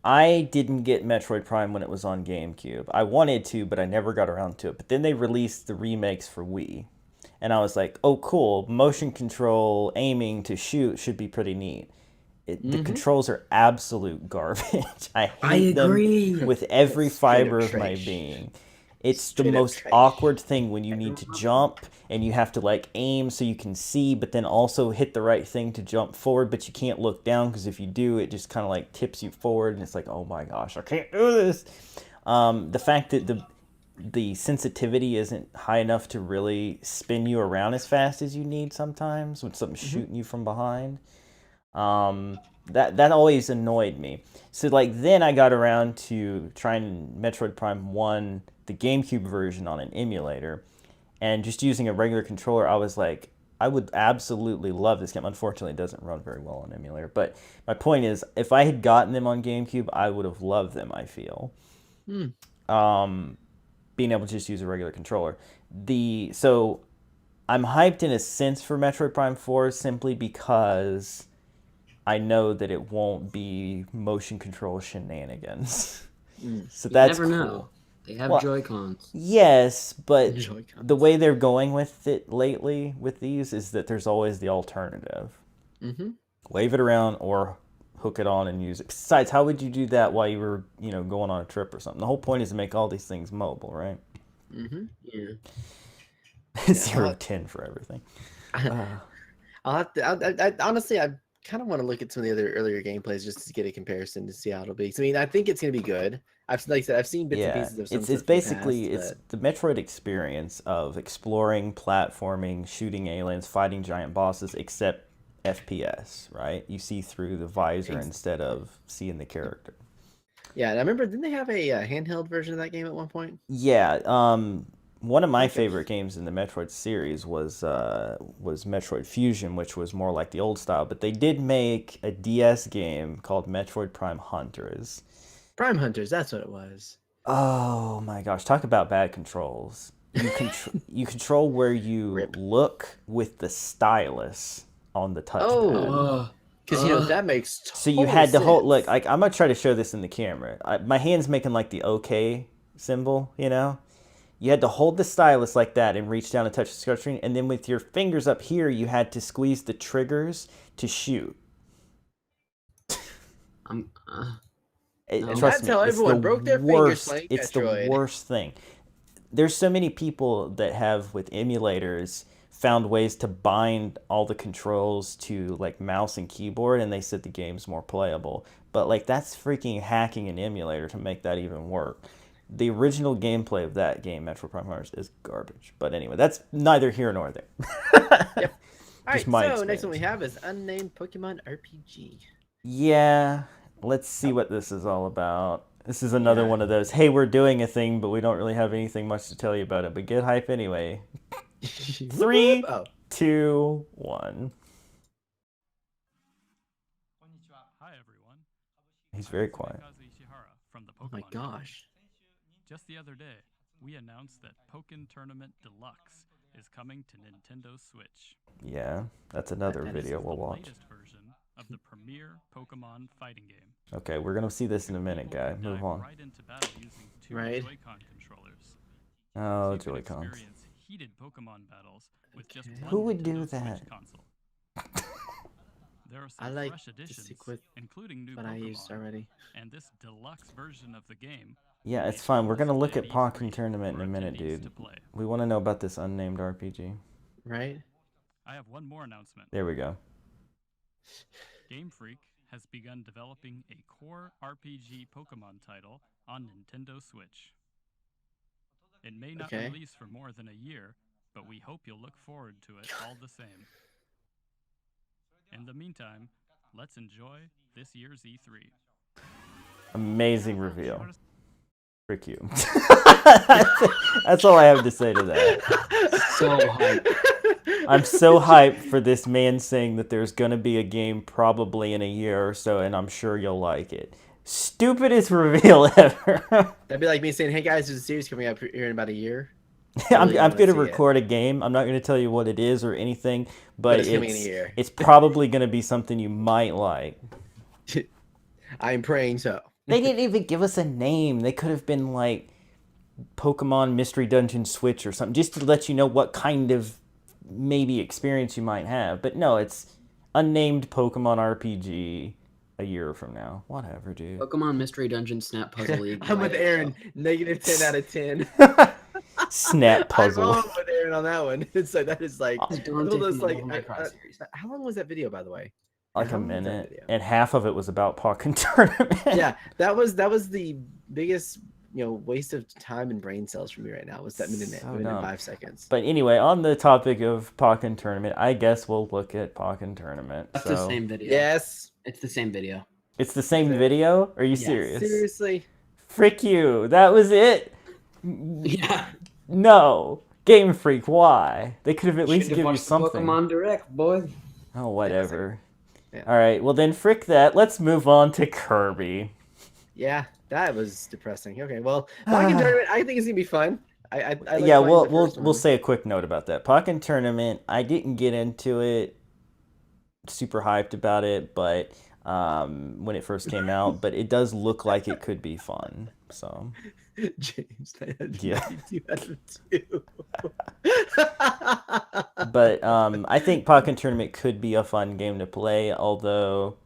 I didn't get Metroid Prime when it was on GameCube. I wanted to, but I never got around to it. But then they released the remakes for Wii. And I was like, oh, cool. Motion control, aiming to shoot should be pretty neat. The controls are absolute garbage. I hate them with every fiber of my being. It's the most awkward thing when you need to jump and you have to like aim so you can see, but then also hit the right thing to jump forward, but you can't look down because if you do, it just kind of like tips you forward and it's like, oh my gosh, I can't do this. The fact that the sensitivity isn't high enough to really spin you around as fast as you need sometimes when something's shooting you from behind. That always annoyed me. So like then I got around to trying Metroid Prime 1, the GameCube version on an emulator, and just using a regular controller, I was like, I would absolutely love this game. Unfortunately, it doesn't run very well on emulator. But my point is, if I had gotten them on GameCube, I would have loved them, I feel. Being able to just use a regular controller. So I'm hyped in a sense for Metroid Prime 4 simply because I know that it won't be motion control shenanigans. So You that's never cool. know. They have Well, Joy-Cons. Yes, but Joy-Cons. the way they're going with it lately with these is that there's always the alternative. Mm-hmm. Wave it around or hook it on and use it. Besides, how would you do that while you were, going on a trip or something? The whole point is to make all these things mobile, right? Mm-hmm. Yeah. 0 to 10 for everything. I'll have to. I honestly, I kind of want to look at some of the other earlier gameplays just to get a comparison to see how it'll be. So, I mean, I think it's gonna be good. Like I said, I've seen bits and Yeah, pieces of some it's stuff in the basically past, it's the Metroid experience of exploring, platforming, shooting aliens, fighting giant bosses, except FPS, right? You see through the visor instead of seeing the character. Yeah, and I remember, didn't they have a handheld version of that game at one point? Yeah, one of my favorite games in the Metroid series was Metroid Fusion, which was more like the old style. But they did make a DS game called Metroid Prime Hunters. Prime Hunters, that's what it was. Oh my gosh, talk about bad controls. You control where you Rip. look with the stylus on the touchpad. Oh, because that makes So you had to hold. Look, sense. like I'm gonna try to show this in the camera. My hand's making like the OK symbol, You had to hold the stylus like that and reach down and touch the screen, and then with your fingers up here, you had to squeeze the triggers to shoot. No. Trust That's me, how it's everyone the broke their fingers worst. playing It's the Metroid. worst thing. There's so many people that have with emulators found ways to bind all the controls to like mouse and keyboard, and they said the game's more playable. But like that's freaking hacking an emulator to make that even work. The original gameplay of that game, Metroid Prime Hunters, is garbage. But anyway, that's neither here nor there. Yep. All right, Just my so next one we experience. have is Unnamed Pokemon RPG. Yeah, let's see what this is all about. This is another one of those, hey, we're doing a thing, but we don't really have anything much to tell you about it. But get hype anyway. 3, Oh. 2, 1. Hi everyone. He's very quiet. Oh my gosh. Just the other day, we announced that Pokken Tournament Deluxe is coming to Nintendo Switch. Yeah, that's another That is video we'll The watch. latest version of the premier Pokemon fighting game. Okay, we're gonna see this in a minute, guy. People Move dive on. Right into battle using two Right. Joy-Con controllers. Oh, You can Joy-Cons. experience heated Pokemon battles with just Okay. one Who would do Nintendo that? Switch console. There are I some like fresh to additions, stick with including new what I used Pokemon, already. and this deluxe version of the game. Yeah, it's is fine. We're gonna look at exclusively Pokken Tournament in for a minute, attendees dude. to play. We want to know about this unnamed RPG. Right? I have one more announcement. There we go. Game Freak has begun developing a core RPG Pokemon title on Nintendo Switch. It may not Okay. release for more than a year, but we hope you'll look forward to it all the same. In the meantime, let's enjoy this year's E3. Amazing reveal. Frick you. That's all I have to say to that. So hype. I'm so hyped for this man saying that there's gonna be a game probably in a year or so, and I'm sure you'll like it. Stupidest reveal ever. That'd be like me saying, "Hey guys, there's a series coming up here in about a year." I'm really going wanna to see it. record a game. I'm not going to tell you what it is or anything, but it's coming in a year. it's probably going to be something you might like. I'm praying so. They didn't even give us a name. They could have been like Pokemon Mystery Dungeon Switch or something, just to let you know what kind of maybe experience you might have. But no, it's unnamed Pokemon RPG a year from now. Whatever, dude. Pokemon Mystery Dungeon Snap Puzzle League. I'm with Aaron. Negative 10 out of 10. Snap puzzle. I'm with Aaron on that one. It's like that is like Daunting one of those from the like. Devil May Cry series. How long was that video, by the way? Like How a long was that minute, video? and half of it was about Pokken Tournament. Yeah, that was the biggest waste of time and brain cells for me right now. Was that minute So and dumb. 5 seconds? But anyway, on the topic of Pokken Tournament, I guess we'll look at Pokken Tournament. That's so. the same video. Yes. It's the same video. It's the same video? Are you Yes. serious? Seriously? Frick you. That was it? Yeah. No. Game Freak, why? They could have at least Should've given you watched the something. Pokemon Direct, boy. Oh, whatever. Yeah. Alright, well then frick that. Let's move on to Kirby. Yeah, that was depressing. Okay, well, Pokken Tournament, I think it's gonna be fun. I like Yeah, playing we'll the first we'll one. say a quick note about that. Pokken Tournament, I didn't get into it super hyped about it, but when it first came out, but it does look like it could be fun. So James, I had Yeah. 92 out of 2. but I think Pokken Tournament could be a fun game to play, although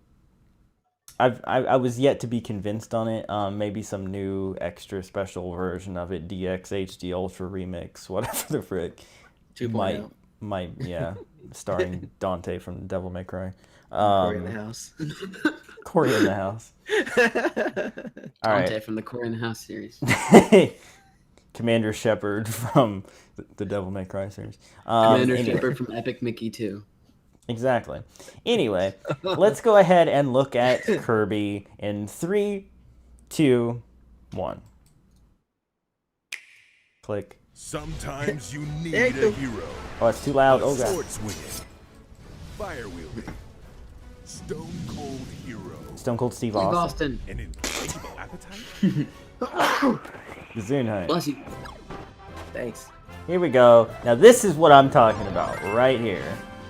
I was yet to be convinced on it. Maybe some new extra special version of it, DX HD Ultra Remix, whatever the frick. 2.0. Might yeah, starring Dante from Devil May Cry. Corey in the house. Corey in the house. All Dante right. from the Corey in the House series. Commander Shepard from the Devil May Cry series. Commander Anyway. Shepard from Epic Mickey 2. Exactly. Anyway, let's go ahead and look at Kirby in 3, 2, 1. Click. Sometimes you need There a you go. hero. Oh, it's too loud. A Oh, God. sword swinging, fire wielding, stone cold hero. Stone Cold Steve Steve Austin. Austin. An insatiable appetite? Gesundheit. Bless you. Thanks. Here we go. Now, this is what I'm talking about right here.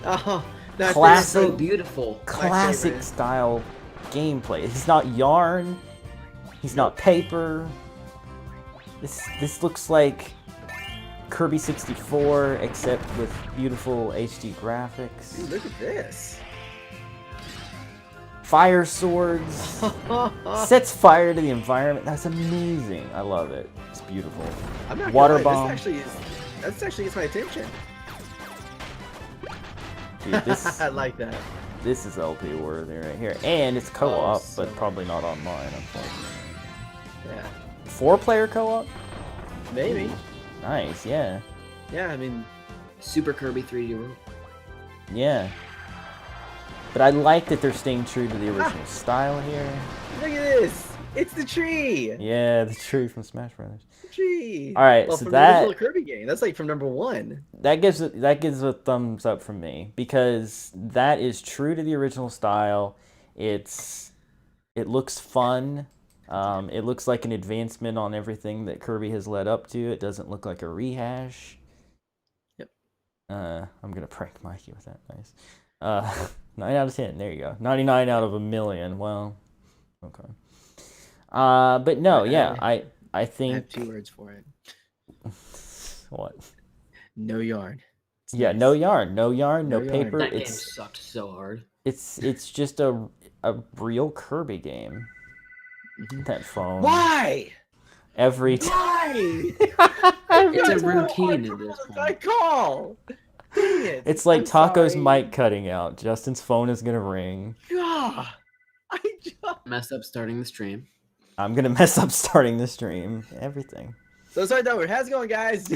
Oh, that's Classic. So beautiful. Classic favorite. style gameplay. He's not yarn. He's not paper. This looks like Kirby 64, except with beautiful HD graphics. Dude, look at this. Fire swords. Sets fire to the environment. That's amazing. I love it. It's beautiful. I'm not Water gonna lie, bomb. That's actually gets my attention. Dude, this I like that. this is LP worthy right here, and it's co-op, so but probably not online, unfortunately. Yeah. 4-player co-op? Maybe. Nice. Yeah. Yeah, I mean, Super Kirby 3D World. Yeah. But I like that they're staying true to the original style here. look at this. It's the tree. Yeah, the tree from Smash Brothers. The tree. All right, well, so from that- the original Kirby game. That's like from number 1. That gives a thumbs up from me because that is true to the original style. It looks fun. It looks like an advancement on everything that Kirby has led up to. It doesn't look like a rehash. Yep. I'm gonna prank Mikey with that. Nice. 9 out of 10. There you go. 99 out of 1,000,000. Well, okay. But no, yeah, I I think have 2 words for it. what? No yarn. It's Yeah, nice. no yarn, no yarn, no No yarn. paper. That game It's sucked so hard. it's just a real Kirby game. Mhm. That phone. Why? Every time. Why? It's a That's what routine I at this I point. call. Dang it. It's like I'm Taco's sorry. mic cutting out. Justin's phone is gonna ring. God. I just... Messed up starting the stream. I'm gonna mess up starting the stream. Everything. So sorry, though. How's it going, guys?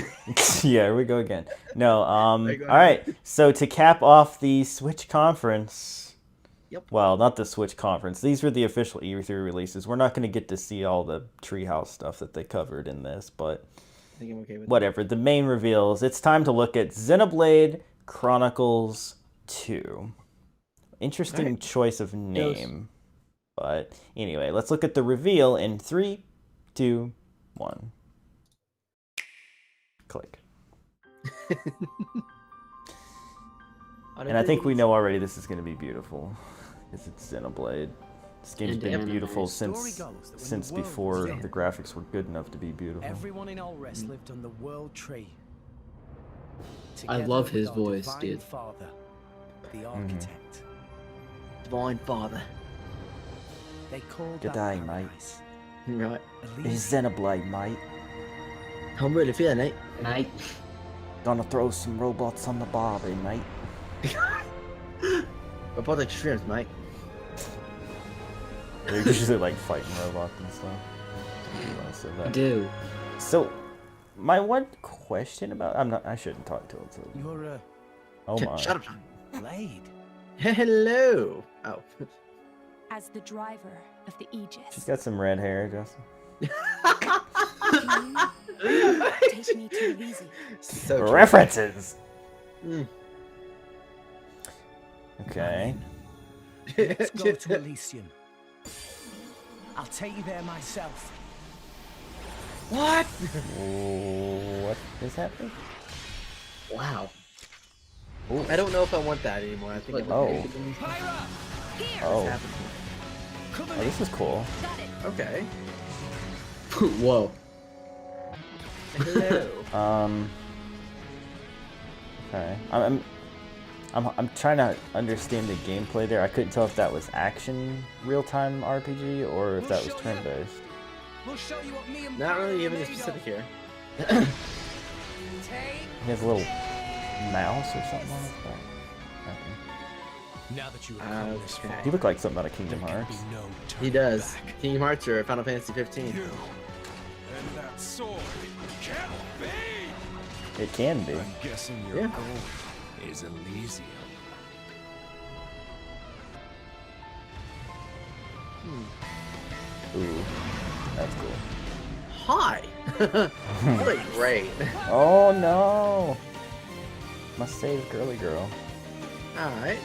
Yeah, here we go again. No, Right, go all right. So to cap off the Switch conference. Yep. Well, not the Switch conference. These were the official E3 releases. We're not going to get to see all the Treehouse stuff that they covered in this, but I think I'm okay with whatever. The main reveals. It's time to look at Xenoblade Chronicles 2. Interesting Alright. choice of name. But anyway, let's look at the reveal in 3, 2, 1. Click. that. And I think we know already this is going to be beautiful. Because it's Xenoblade. This game's And been anime. beautiful Story since goes that when since the world before was dead, the graphics were good enough to be beautiful. everyone in Allrest lived on the world tree. I Together love with his our voice, divine dude. Father, the architect. Divine Father. They called Good that day, mate. paradise. Right. It's Elysium. Xenoblade, mate. I'm really feeling it. Night. Gonna throw some robots on the barbie, mate. Robotic shrimps, mate. They're usually like fighting robots and stuff. I said I that. do. So, my one question about I shouldn't talk to him. You're Oh my. Shut up. Blade. Hello. Oh. as the driver of the Aegis. She's got some red hair, Justin. Take me to Elysium. So true. References. Mm. Okay. Let's go to Elysium. I'll take you there myself. What? What is happening? Wow. Ooh. I don't know if I want that anymore. I think I'm Oh. Pyra! Oh. happened. Come Oh, this is cool. Got it. Okay. Whoa. Hello. Okay. I'm trying to understand the gameplay there. I couldn't tell if that was action real-time RPG or if that was turn-based. We'll show you what me and Not really Pyra giving are a made specific of. here. Take He has a little mouse or something on his back. Okay. Now that you have come this Okay. far, He looked like something out of Kingdom there can Hearts. be no He turning does. back. Kingdom Hearts or Final Fantasy 15. You and that sword can't be. It can be. I'm guessing your Yeah. goal is Elysium. Ooh, that's cool. Hi. Really great. Oh no! Must save girly girl. All right.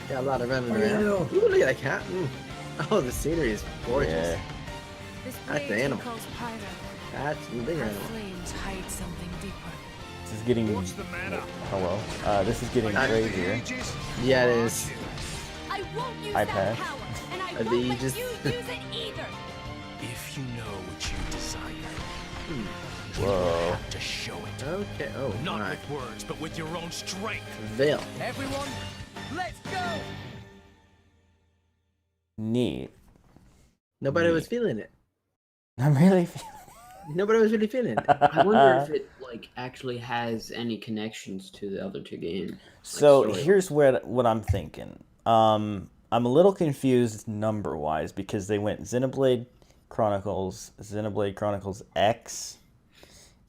Got a lot of running around. Ooh, look at that cat. Ooh. Oh, the scenery is gorgeous. Yeah. This That's the blade animal. calls Pyra. That's the bigger Her animal. flames hide something deeper. This is getting. What's the matter? Hello. This is getting crazier. Yeah, it is. I won't use iPad. that power, and I The won't let Aegis. you use it either. If you know what you desire, you Whoa. have to show it. Okay. Oh, Not alright. with words, but with your own strength. Veil. Everyone, let's go! Neat. Nobody was feeling it. I'm really feeling. Nobody was really feeling it. I wonder if it like actually has any connections to the other two games. So story. here's what I'm thinking. I'm a little confused number wise because they went Xenoblade Chronicles X,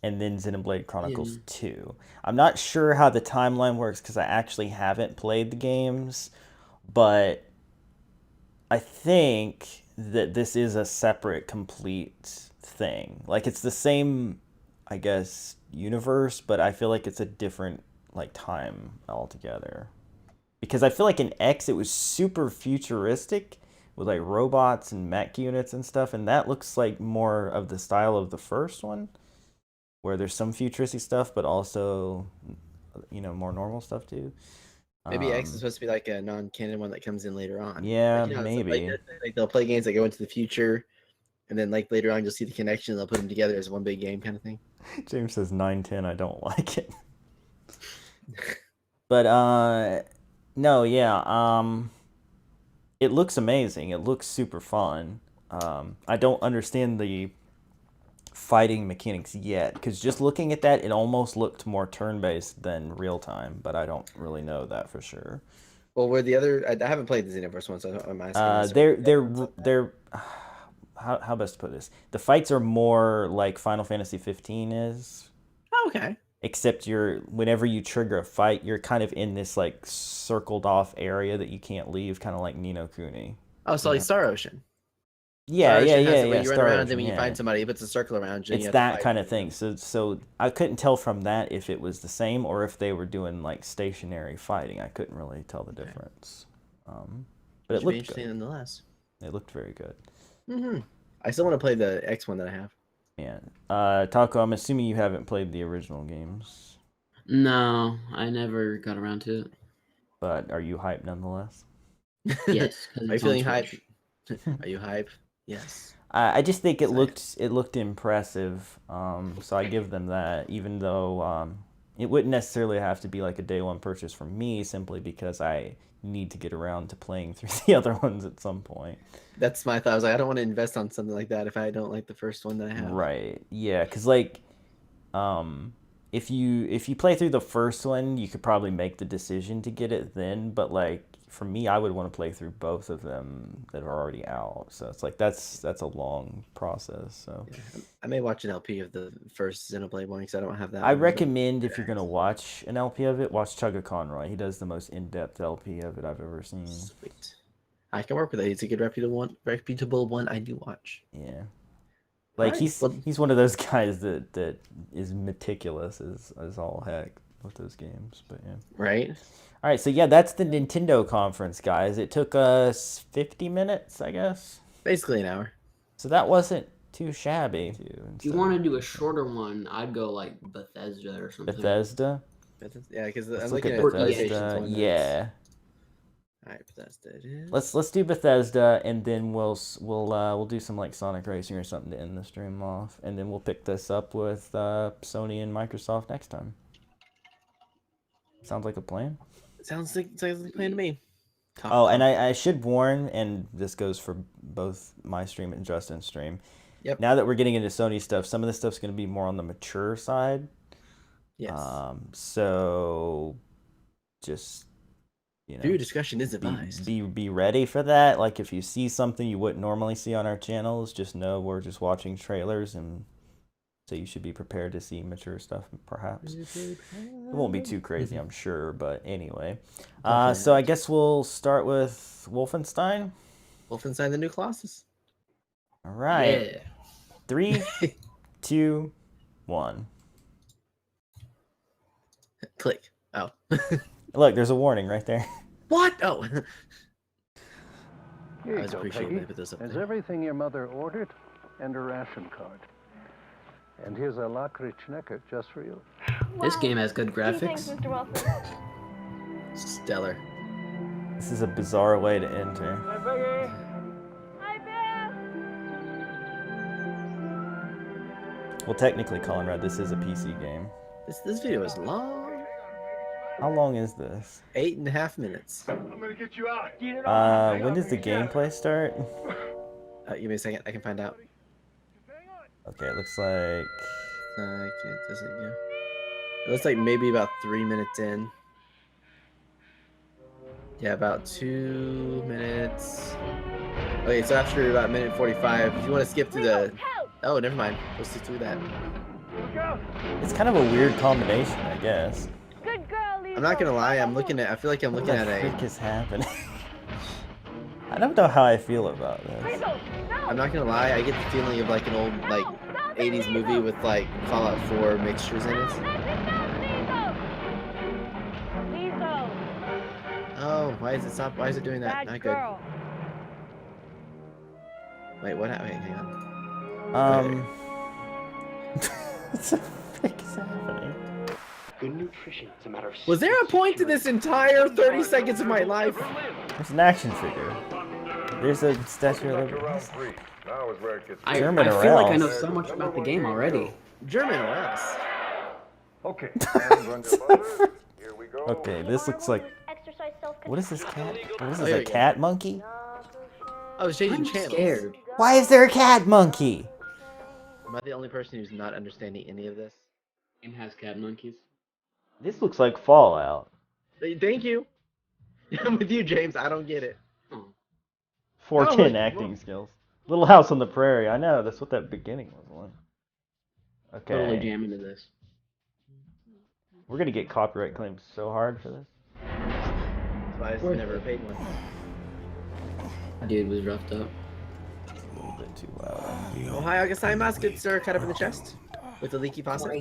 and then Xenoblade Chronicles 2. I'm not sure how the timeline works because I actually haven't played the games, but I think that this is a separate, complete thing. Like it's the same, I guess, universe, but I feel like it's a different like time altogether. Because I feel like in X it was super futuristic with like robots and mech units and stuff, and that looks like more of the style of the first one, where there's some futuristic stuff, but also, more normal stuff too. Maybe X is supposed to be like a non-canon one that comes in later on. Yeah, Like, it's maybe. like they'll play games that go into the future, and then like later on you'll see the connection. And they'll put them together as one big game kind of thing. James says 910. I don't like it. But no, yeah. It looks amazing. It looks super fun. I don't understand the fighting mechanics yet, because just looking at that, it almost looked more turn-based than real-time, but I don't really know that for sure. Well, where the other, I haven't played the Xenoverse one, so I'm asking. They're how best to put this? The fights are more like Final Fantasy 15 is. Oh, okay. Except whenever you trigger a fight, you're kind of in this like circled off area that you can't leave, kind of like Ni no Kuni. Oh, so like Star Ocean. Yeah, Star yeah, Ocean has yeah, it where yeah. you run Star around, Ocean, then when you yeah. find somebody, it puts a circle around you. and It's you have to that fight. kind of thing. So I couldn't tell from that if it was the same or if they were doing like stationary fighting. I couldn't really tell the difference. But it Should be looked interesting good. nonetheless. It looked very good. Mm-hmm. I still want to play the X one that I have. Yeah. Taco, I'm assuming you haven't played the original games, No, I never got around to it. but are you hyped nonetheless? Yes. 'cause Are you it's on feeling hype? Switch. Are you hype? Yes. I just think it Excited. looked impressive. So I give them that, even though it wouldn't necessarily have to be like a day one purchase for me, simply because I need to get around to playing through the other ones at some point. That's my thought. I was like, I don't want to invest on something like that if I don't like the first one that I have. Right. Yeah, because like, if you play through the first one, you could probably make the decision to get it then. But like for me, I would want to play through both of them that are already out. So it's like that's a long process. So Yeah. I may watch an LP of the first Xenoblade one because I don't have that. I one, but- recommend if you're gonna watch an LP of it, watch Chugga Conroy. He does the most in-depth LP of it I've ever seen. Sweet. I can work with it. He's a good reputable one. I do watch. Yeah. Like Alright, he's one of those guys that is meticulous as all heck with those games. But yeah. Right. All right, so yeah, that's the Nintendo conference, guys. It took us 50 minutes, I guess. Basically an hour. So that wasn't too shabby. If you want to do a shorter one, I'd go like Bethesda or something. Bethesda. Yeah, because I'm Let's look looking at at Bethesda. PlayStation's one. Yeah. All right, Bethesda it is. Let's do Bethesda, and then we'll do some like Sonic Racing or something to end the stream off, and then we'll pick this up with Sony and Microsoft next time. Sounds like a plan. Sounds like a plan to me. Oh, and I should warn, and this goes for both my stream and Justin's stream. Yep. Now that we're getting into Sony stuff, some of this stuff's going to be more on the mature side. Yes. So just, you know, Viewer discretion is advised. be ready for that. Like if you see something you wouldn't normally see on our channels, just know we're just watching trailers, and so you should be prepared to see mature stuff, perhaps. It won't be too crazy, I'm sure, but anyway. So I guess we'll start with Wolfenstein. Wolfenstein: The New Colossus. All right. Yeah. 3, 2, 1. Click. Oh. Look, there's a warning right there. What? Oh. I Here you was go, appreciating Peggy. they put those up There's there. everything your mother ordered and a ration card. And here's a Lakritz Schnecker just for you. This game has good Thanks, graphics. Mr. Wilson. Stellar. This is a bizarre way to enter. Hi, Bill. Well, technically, Conrad, this is a PC game. This video is long. How long is this? 8.5 minutes. When does the gameplay start? Give me a second. I can find out. Okay, it looks like... It doesn't go. It looks like maybe about 3 minutes in. Yeah, about 2 minutes. Okay, so after about minute 45, if you want to skip through the... Oh, never mind. We'll see through that. It's kind of a weird combination, I guess. Good girl, Lisa. I'm not gonna lie. I feel like I'm looking What at the a... frick is happening? I don't know how I feel about this. Weasel, no. I'm not gonna lie. I get the feeling of like an old like 80s movie with like Fallout 4 mixtures in it. Weasel. Oh, why is it stop? Why is it doing that? Bad Not good. girl. Wait, what happened? Wait, hang on. What the frick is happening? Good nutrition is a matter of... Was there a point to this entire 30 seconds of my life? There's an action figure. There's a Statue of Liberty. I German or feel like I else. know so much about the game already. German or else. Okay. Okay, this looks like... Exercise self-control. What is this cat? What is Oh, this, here a we go. cat monkey? I was changing I'm channels. scared. Why is there a cat monkey? Am I the only person who's not understanding any of this? Game has cat monkeys. This looks like Fallout. Thank you. I'm with you, James. I don't get it. Oh. 410 acting skills. Little House on the Prairie. I know, that's what that beginning was on. Totally Okay. jam into this. We're gonna get copyright claims so hard for this. That's why I never paid one. Dude was roughed up. A little bit too loud. Ohio gozaimasu, good sir. Cut up in the chest with the leaky faucet.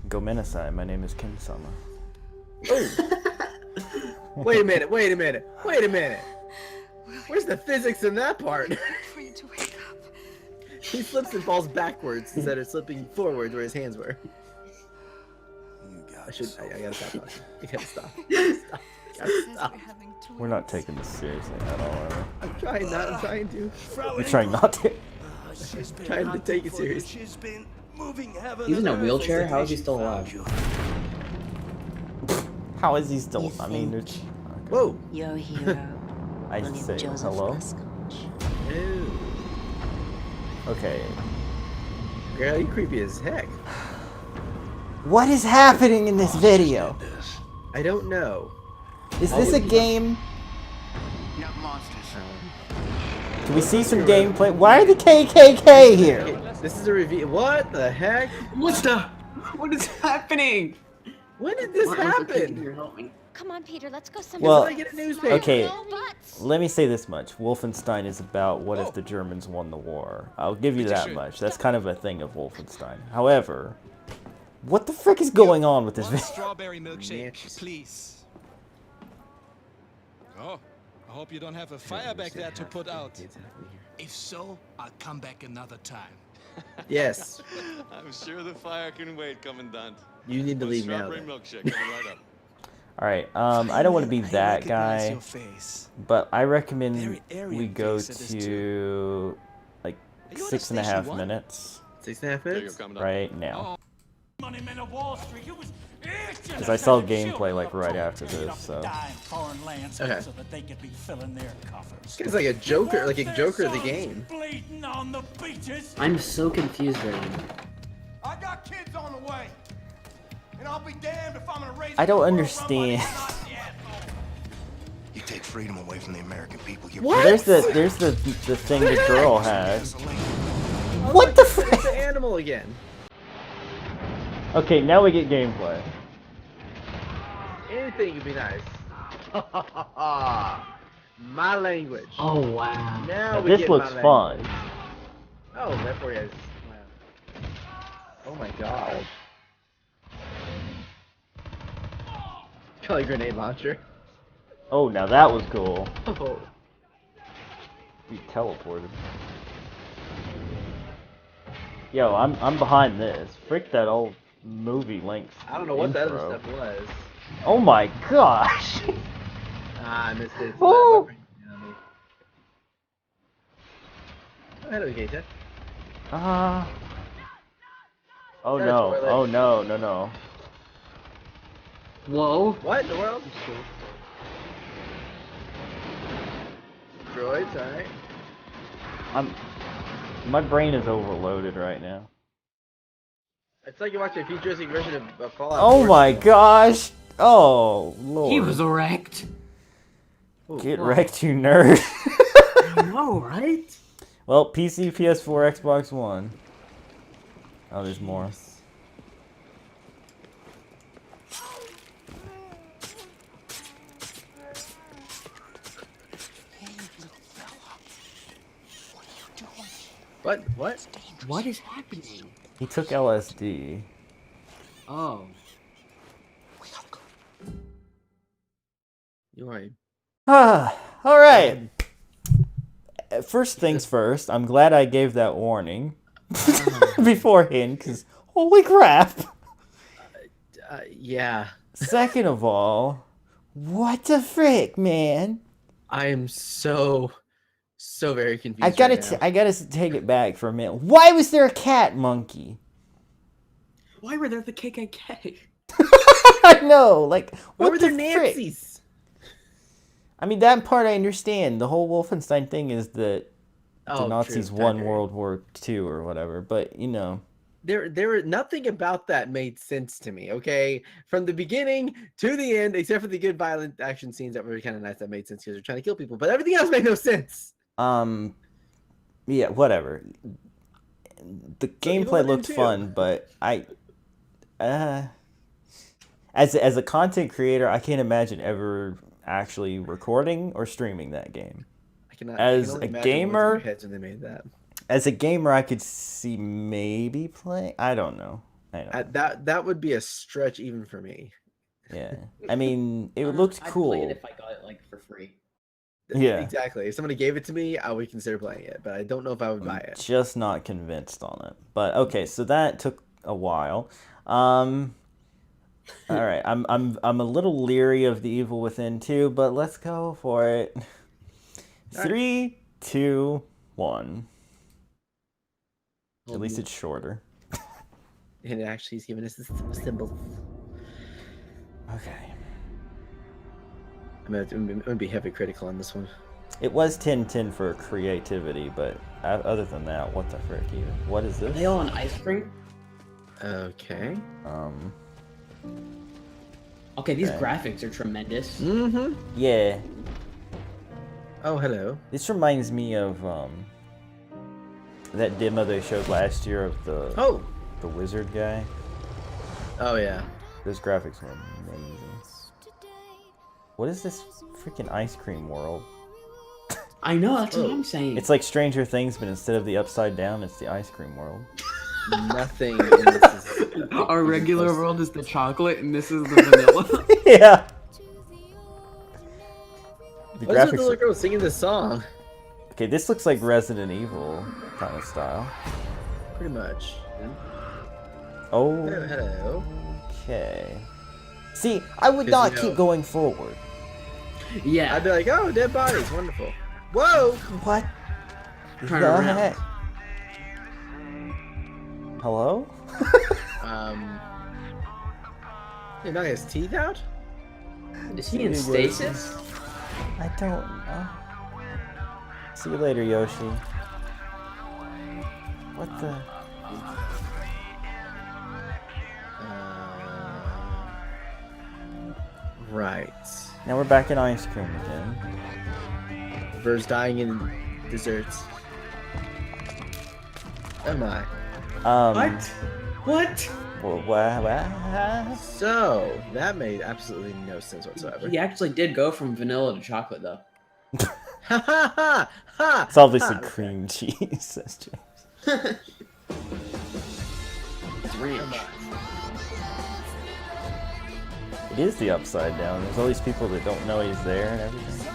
Gomenasai, my name is Ken Sama. Wait a minute. Wait a minute. Wait a minute. Where's the physics in that part? For you to wake up. He slips and falls backwards instead of slipping forward where his hands were. I gotta stop talking. I gotta stop. Stop. Gotta stop. We're not taking this seriously at all, are we? I'm trying not. I'm trying to. You're trying not to. I'm trying to take it serious. He's in a wheelchair? How is he still alive? How is he still? I mean, there's... Whoa. Your hero. I William say Joseph hello. Lescotch. Ew. Okay. Girl, you creepy as heck. What is happening in this video? I don't know. Is this a game? Can we see some gameplay? Why are the KKK here? Okay, this is a review. What the heck? What is happening? When did this Martin Luther King, happen? here, help me. Come on, Peter, let's go somewhere. Well, Somebody get a newspaper. okay, No buts. let me say this much. Wolfenstein is about what if the Germans won the war. I'll give you that much. That's kind of a thing of Wolfenstein. However, what the frick is going on with this One video? strawberry milkshake, Yes. please. Oh, I hope you don't have a fire back there to put out. If so, I'll come back another time. Yes. I'm sure the fire can wait, Commandant. You need to One leave now. strawberry then. milkshake coming right up. Alright, I don't want to be that recognize guy, your face. but I recommend Very Aryan we go face it is to like Are you on 6.5 station one? minutes 6.5 There you go, minutes. Commandant. right now. Moneymen of Wall Street. It was Because I saw gameplay like right after this, so. Foreign lands Okay. so that they could be filling their coffers. It's like a Joker, like a Joker of the game. Bleeding on the beaches. I'm so confused right now. I got kids on the way. And I'll be damned if I'm gonna raise I don't understand. You take freedom away from the American people. There's the thing the girl has. What the frick? It's an animal again. Okay, now we get gameplay. Anything would be nice. My language. Oh wow. Now Now, we this get looks my fun. language. Oh, therefore yes. Wow. Oh my god. Call a grenade launcher. Oh, now that was cool. Oh. You teleported. Yo, I'm behind this. Frick that old movie length. I don't know what that other intro. stuff was. Oh my gosh! Ah, I missed it. Oh! Hello, Gator. Oh That's no! toilet. Oh no! No no! Whoa. What in the world? Droids, alright. My brain is overloaded right now. It's like you're watching a futuristic version of Fallout. Oh 4. my gosh! Oh lord! He was wrecked. Get Whoa. wrecked, you nerd! I know, right? Well, PC, PS4, Xbox One. Oh, there's more. What? What? What is happening? He took LSD. Oh. You right. All right. First things first, I'm glad I gave that warning beforehand, because holy crap. Yeah. Second of all, what the frick, man? I am so very confused. I gotta take it back for a minute. Why was there a cat monkey? Why were there the KKK? I know, like, Why what were the there frick? Nazis? I mean, that part I understand. The whole Wolfenstein thing is that the Oh, Nazis true. won That World War II or whatever, but, you know. There nothing about that made sense to me, okay? From the beginning to the end, except for the good violent action scenes that were kind of nice that made sense because they're trying to kill people, but everything else made no sense. Yeah, whatever. The gameplay looked fun, but as a content creator, I can't imagine ever actually recording or streaming that game. I can As only a imagine what's in gamer, their heads when they made that. As a gamer, I could see maybe playing. I don't know. That would be a stretch even for me. Yeah, I mean, it looked cool. I'd play it if I got it like for free. Yeah, Exactly. If somebody gave it to me, I would consider playing it, but I don't know if I would buy it. Just not convinced on it. But okay, so that took a while. All right, I'm a little leery of the Evil Within 2, but let's go for it. 3, 2, 1. At least it's shorter. And actually, he's giving us the symbols. Okay. I'm gonna be heavy critical on this one. It was 10/10 for creativity, but other than that, what the frick even? What is this? Are they all on ice cream? Okay. Okay, these graphics are tremendous. Mm-hmm. Yeah. Oh, hello. This reminds me of that demo they showed last year of the wizard guy. Oh yeah. Those graphics were amazing. What is this freaking ice cream world? I know, that's what I'm saying. It's like Stranger Things, but instead of the upside down, it's the ice cream world. Nothing in this is... Our regular world is the chocolate, and this is the vanilla. Yeah. The What's with the graphics little are... girl singing this song? Okay, this looks like Resident Evil kind of style. Pretty much. Oh. Hello. Okay. See, I would 'Cause, not you know- keep going forward. Yeah. I'd be like, oh, dead bodies, wonderful. Whoa! What? Turn the around. heck? Hello? He knocked his teeth out? Is he in stasis? I don't know. See you later, Yoshi. What the? Right. Now we're back in ice cream again. Ver's dying in desserts. Oh my. What? So, that made absolutely no sense whatsoever. He actually did go from vanilla to chocolate, though. Ha ha ha! Ha! It's obviously ha. cream cheese, says James. It's ranch. It is the upside down. There's all these people that don't know he's there and everything.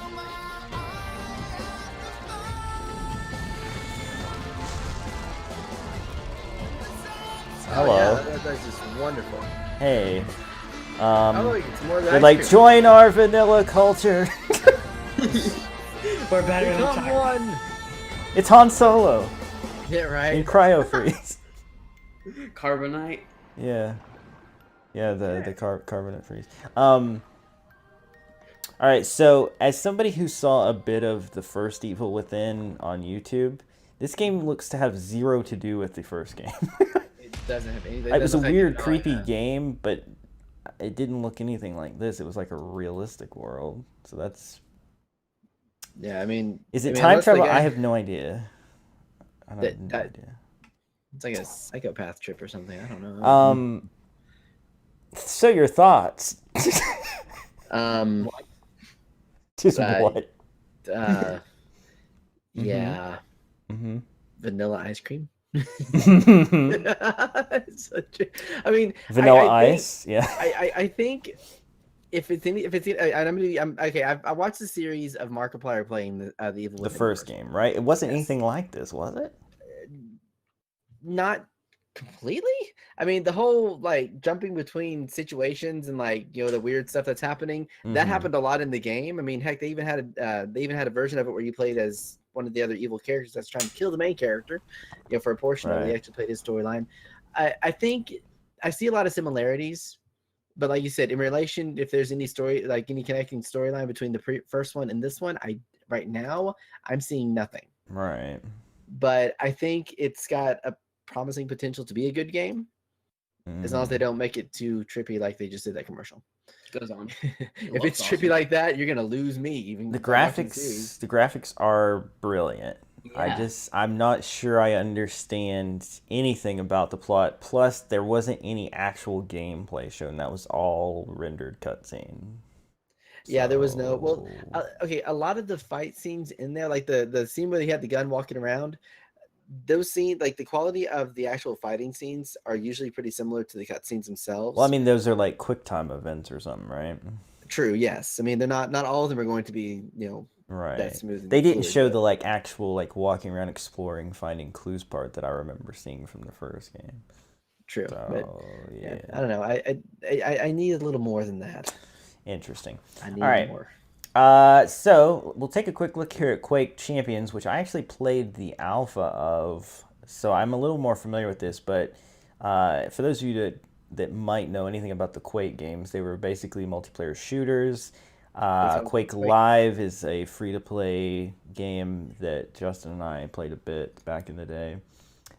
Hello. Oh, yeah, that's just wonderful. Hey. Oh, it's more They're like, join our vanilla culture. We're better than Become chocolate. one! It's Han Solo Yeah, right. in cryo freeze. Carbonite. Yeah. Yeah, the carbonate freeze. Alright, so as somebody who saw a bit of the first Evil Within on YouTube, this game looks to have zero to do with the first game. It doesn't have anything. It was a weird, creepy game, but it didn't look anything like this. It was like a realistic world. So that's... Yeah, I mean... Is it I mean, time unless the travel? guy- I have no idea. I have no idea. It's like a psychopath trip or something. I don't know. So your thoughts? Just what? Yeah. Mm-hmm. Vanilla ice cream. I mean, Vanilla I think- ice. Yeah. I think if it's okay. I watched the series of Markiplier playing the Evil The Within first game, right? It wasn't anything like this, was it? Not completely. I mean, the whole like jumping between situations and like the weird stuff that's happening that Mhm. happened a lot in the game. I mean, heck, they even had a version of it where you played as one of the other evil characters that's trying to kill the main character. For a portion of it, Right. they actually played his storyline. I think I see a lot of similarities, but like you said, in relation, if there's any story like any connecting storyline between the first one and this one, right now I'm seeing nothing. Right. But I think it's got a promising potential to be a good game, as long as they don't make it too trippy like they just did that commercial. Goes on. If it's trippy like that, you're gonna lose me. Even The watching series. graphics are brilliant. Yeah. I'm not sure I understand anything about the plot. Plus, there wasn't any actual gameplay shown. That was all rendered cutscene. Yeah, there was no. Well, So- okay, a lot of the fight scenes in there, like the scene where he had the gun walking around, those scenes, like the quality of the actual fighting scenes, are usually pretty similar to the cutscenes themselves. Well, I mean, those are like QuickTime events or something, right? True. Yes. I mean, they're not all of them are going to be Right. that smooth. And They didn't fluid, show but- the like actual like walking around exploring, finding clues part that I remember seeing from the first game. True. So, But yeah. I don't know. I need a little more than that. Interesting. I need All right. more. So we'll take a quick look here at Quake Champions, which I actually played the alpha of, so I'm a little more familiar with this. But for those of you that might know anything about the Quake games, they were basically multiplayer shooters. Quake Live is a free-to-play game that Justin and I played a bit back in the day,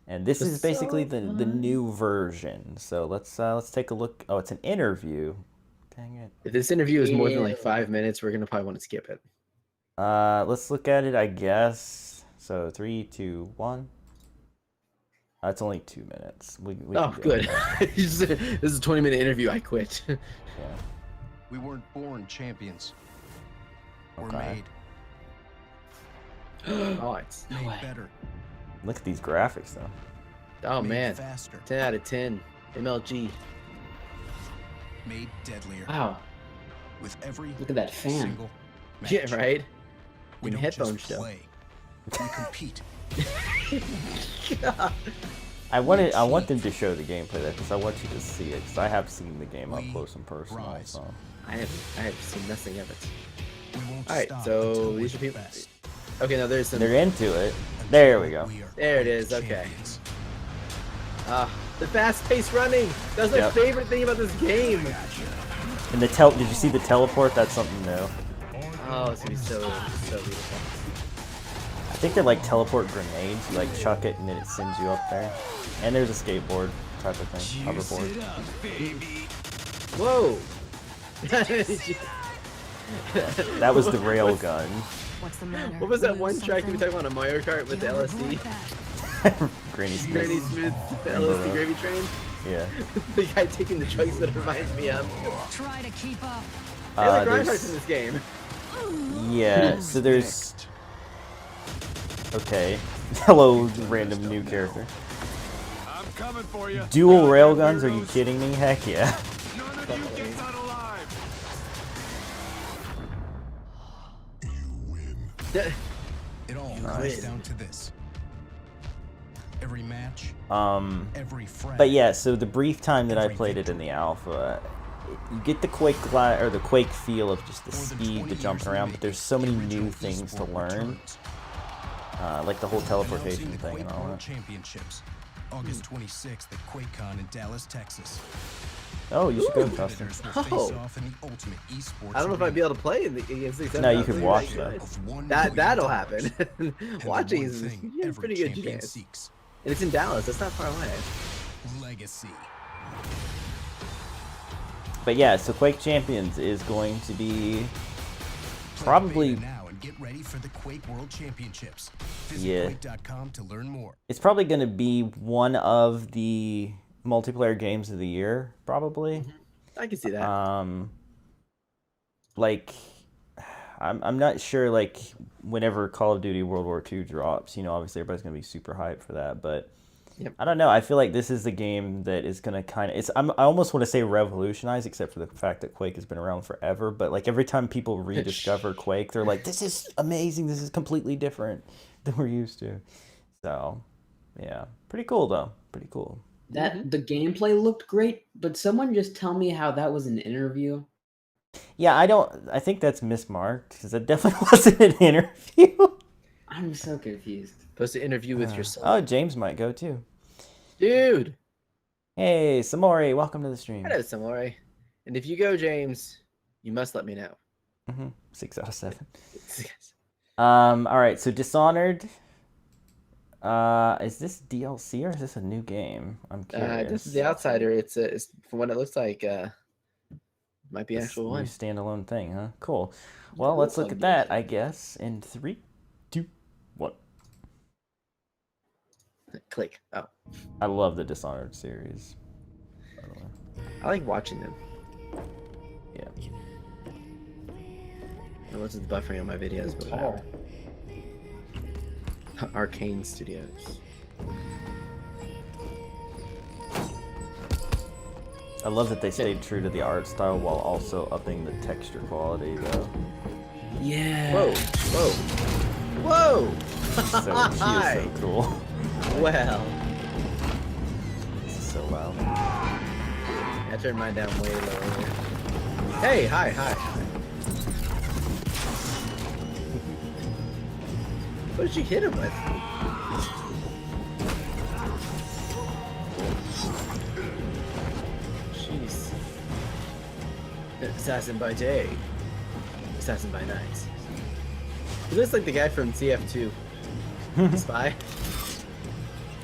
and this is basically the new version. So let's take a look. Oh, it's an interview. Dang it. If this interview is more than like 5 minutes, we're gonna probably want to skip it. Let's look at it, I guess. So 3, 2, 1. It's only 2 minutes. We Oh, can do good. it. This is a 20-minute interview. I quit. Yeah. We weren't born champions. were Okay. made. Oh, it's Made better. Look at these graphics though. oh Made man, faster. 10 out of 10. MLG. Made deadlier. Wow. With every Look at that fan. single match. Yeah, right. We In don't headphones just show. play. We compete. I want them to show the gameplay there because I want you to see it because I have seen the game up close and personal. rise. So. I have seen nothing of it. We won't All right, stop so until we're these are the people. best. Okay, now there's some. They're into it. There we go. We are There it Quake is. Okay. champions. The fast-paced running. That's my Yep. favorite thing about this game. And the did you see the teleport? That's something new. Oh, it's gonna be so beautiful. I think they're like teleport grenades. You like chuck it and then it sends you up there. And there's a skateboard type of thing, hoverboard. Whoa. That was the rail gun. What's the matter? What was that Lose one track we were something? talking about on Mario Kart with the You look LSD? like that. Granny Smith. Granny Smith, the Remember LSD that? gravy train. Yeah. The guy taking the drugs that it reminds me of. Try to keep up. They like Reinhardt's there's- in this game. Yeah, so there's... Okay. Hello, random new character. I'm coming for you. Dual railguns? Are you kidding me? Heck yeah. None of you gets out alive. It all You comes win. down to this. Every match, every friend. But yeah, so the brief time that I played it in the alpha, you get the Quake or the Quake feel of just the speed, the jumping around, but there's so many new things to learn, like the whole teleportation Announcing the thing Quake and all World that. Championships, August 26th at QuakeCon in Dallas, Texas. Oh, you should go, Justin. Competitors will face Oh. off in the ultimate esports I don't know if I'd be arena. able to play against these. No, you can watch though. Of $1 That'll million. happen. And the Watching one is thing a every pretty good champion chance. seeks, And it's in Dallas. That's not far away. legacy. But yeah, so Quake Champions is going to be Play probably... beta now and get ready for the Quake World Championships. Visit Yeah. quake.com to learn more. It's probably going to be one of the multiplayer games of the year, probably. I can see that. Like, I'm not sure, like, whenever Call of Duty World War II drops, you know, obviously everybody's going to be super hyped for that, but Yep. I don't know. I feel like this is the game that is going to kind of, I almost want to say revolutionize, except for the fact that Quake has been around forever, but like every time people rediscover Quake, they're like, this is amazing, this is completely different than we're used to. So, yeah. Pretty cool, though. Pretty cool. That the gameplay looked great, but someone just tell me how that was an interview. Yeah, I think that's mismarked, because it definitely wasn't an interview. I'm so confused. Supposed to interview with yourself. Oh, James might go too. Dude. Hey, Samori, welcome to the stream. Hello, Samori. And if you go, James, you must let me know. 6 out of 7. All right, so Dishonored. Is this DLC or is this a new game? I'm curious. This is The Outsider. It's from what it looks like, might be an This actual new one. standalone thing, huh? Cool. Well, let's look at that, I guess, in 3, 2, 1. Click. Oh. I love the Dishonored series. By the way. I like watching them. Yeah. Unless it's buffering on my videos, but whatever. Arcane Studios. I love that they stayed true to the art style while also upping the texture quality, though. Yeah. Whoa. Whoa. Whoa! So, she is so cool. Well. This is so loud. I turned mine down way lower. Hey, hi. What did you hit him with? Jeez. Assassin by day. Assassin by night. He looks like the guy from CF2. Spy.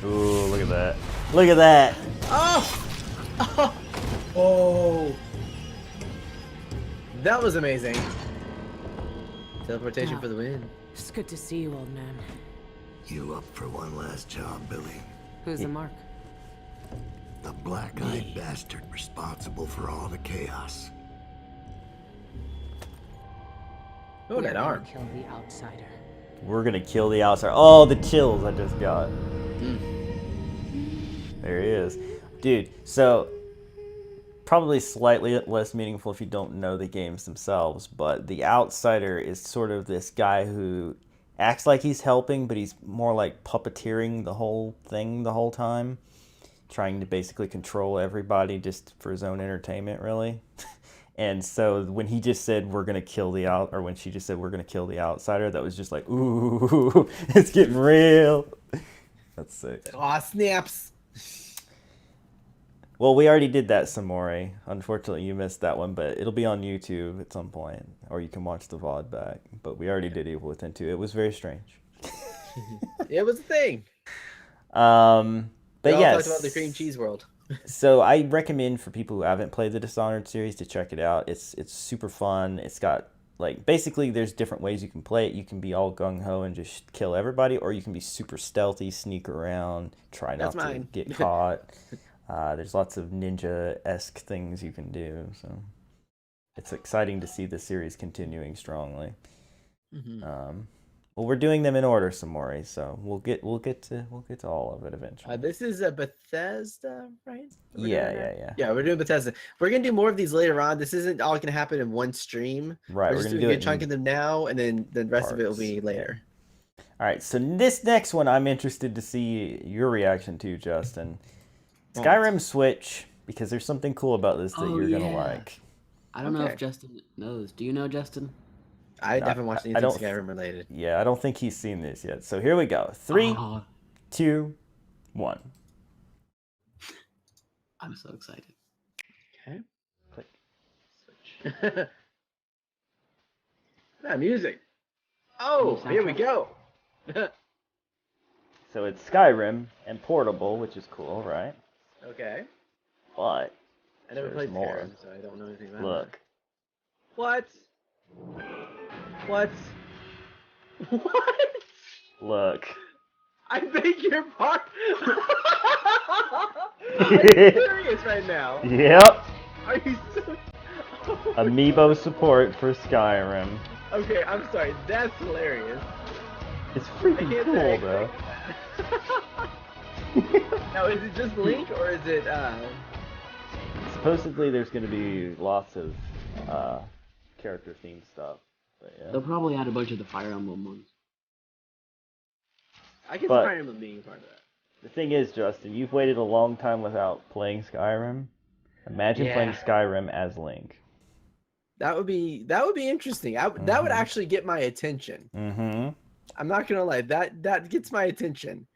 Ooh, look at that. Look at that! Oh! Oh! That was amazing. Teleportation for the win. It's good to see you, old man. You up for one last job, Billy? Who's the mark? The black-eyed bastard responsible for all the chaos. Oh, We're that gonna arm. kill the outsider. We're gonna kill the outsider. Oh, the chills I just got. There he is. Dude, so probably slightly less meaningful if you don't know the games themselves, but the outsider is sort of this guy who acts like he's helping, but he's more like puppeteering the whole thing the whole time, trying to basically control everybody just for his own entertainment, really. And so when he just said we're gonna kill the or when she just said we're gonna kill the outsider, that was just like, ooh, it's getting real. That's sick. Aw, snaps. Well, we already did that, Samori. Unfortunately, you missed that one, but it'll be on YouTube at some point, or you can watch the VOD back. But we already did Evil Within 2. It was very strange. It was a thing. But We all yes. talked about the cream cheese world. So I recommend for people who haven't played the Dishonored series to check it out. It's super fun. It's got like basically there's different ways you can play it. You can be all gung ho and just kill everybody, or you can be super stealthy, sneak around, try not to get caught. There's lots of ninja-esque things you can do. So it's exciting to see the series continuing strongly. Well, we're doing them in order, Samori, so we'll get to all of it eventually. This is a Bethesda, right? Yeah. We're doing Bethesda. We're gonna do more of these later on. This isn't all gonna happen in one stream. Right, We're just doing a good chunk of them now, and then the rest of it will be later. Yeah. All right, so this next one I'm interested to see your reaction to, Justin. Skyrim Switch, because there's something cool about this that you're gonna like. I don't know if Justin knows. Do you know, Justin? I haven't watched anything Skyrim related. Yeah, I don't think he's seen this yet. So here we go. 3, 2, 1. I'm so excited. Okay. Switch. Music. Oh, here we go. So it's Skyrim and portable, which is cool, right? Okay. But I never played more. Skyrim, so I don't know anything about Look. What? What? Look. I beg your pardon. Are you serious right now? Yep. Are you so... Amiibo support for Skyrim. Okay, I'm sorry. That's hilarious. It's freaking cool, though. Now, is it just Link, or is it, Supposedly there's going to be lots of character-themed stuff. But yeah. They'll probably add a bunch of the Fire Emblem ones. I can see Fire Emblem being part of that. The thing is, Justin, you've waited a long time without playing Skyrim. Imagine playing Skyrim as Link. That would be interesting. That would actually get my attention. I'm not gonna lie, that gets my attention.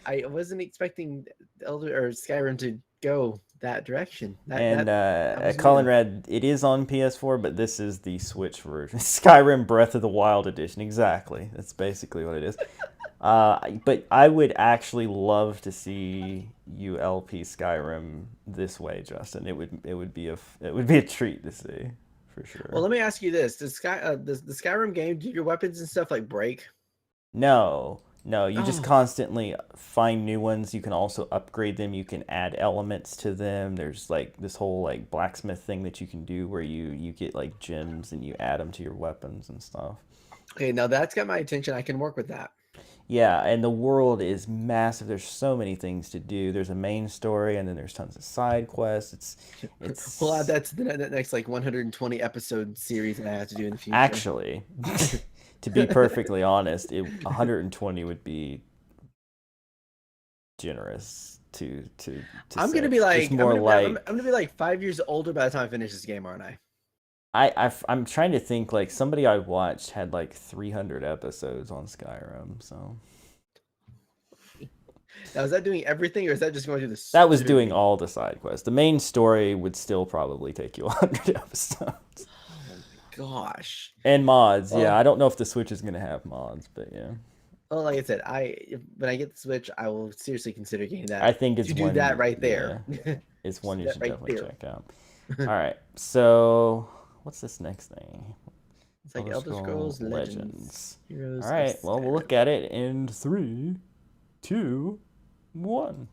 I wasn't expecting Skyrim to go that direction. Colin Red, it is on PS4, but this is the Switch version. Skyrim Breath of the Wild edition, exactly. That's basically what it is. But I would actually love to see you LP Skyrim this way, Justin. It would be a treat to see, for sure. Well, let me ask you this: does the Skyrim game, do your weapons and stuff like break? No, you just constantly find new ones. You can also upgrade them. You can add elements to them. There's like this whole like blacksmith thing that you can do where you get like gems and you add them to your weapons and stuff. Okay, now that's got my attention. I can work with that. Yeah, and the world is massive. There's so many things to do. There's a main story, and then there's tons of side quests. It's Well, that's the next like 120 episode series that I have to do in the future. Actually, to be perfectly honest, 120 would be generous to I'm say. gonna be like, Just more I'm gonna be like 5 years older by the time I finish this game, aren't I? I'm trying to think, like, somebody I watched had like 300 episodes on Skyrim, so. Now, is that doing everything, or is that just going to the... That was doing all the side quests. The main story would still probably take you 100 episodes. Oh my gosh. And mods, yeah. I don't know if the Switch is going to have mods, but yeah. Well, like I said, when I get the Switch, I will seriously consider getting that. I think it's do that right there. Yeah, it's one you should definitely check out. All right, so what's this next thing? It's like Elder Scrolls Legends. Heroes. All right, well, we'll look at it in 3, 2, 1.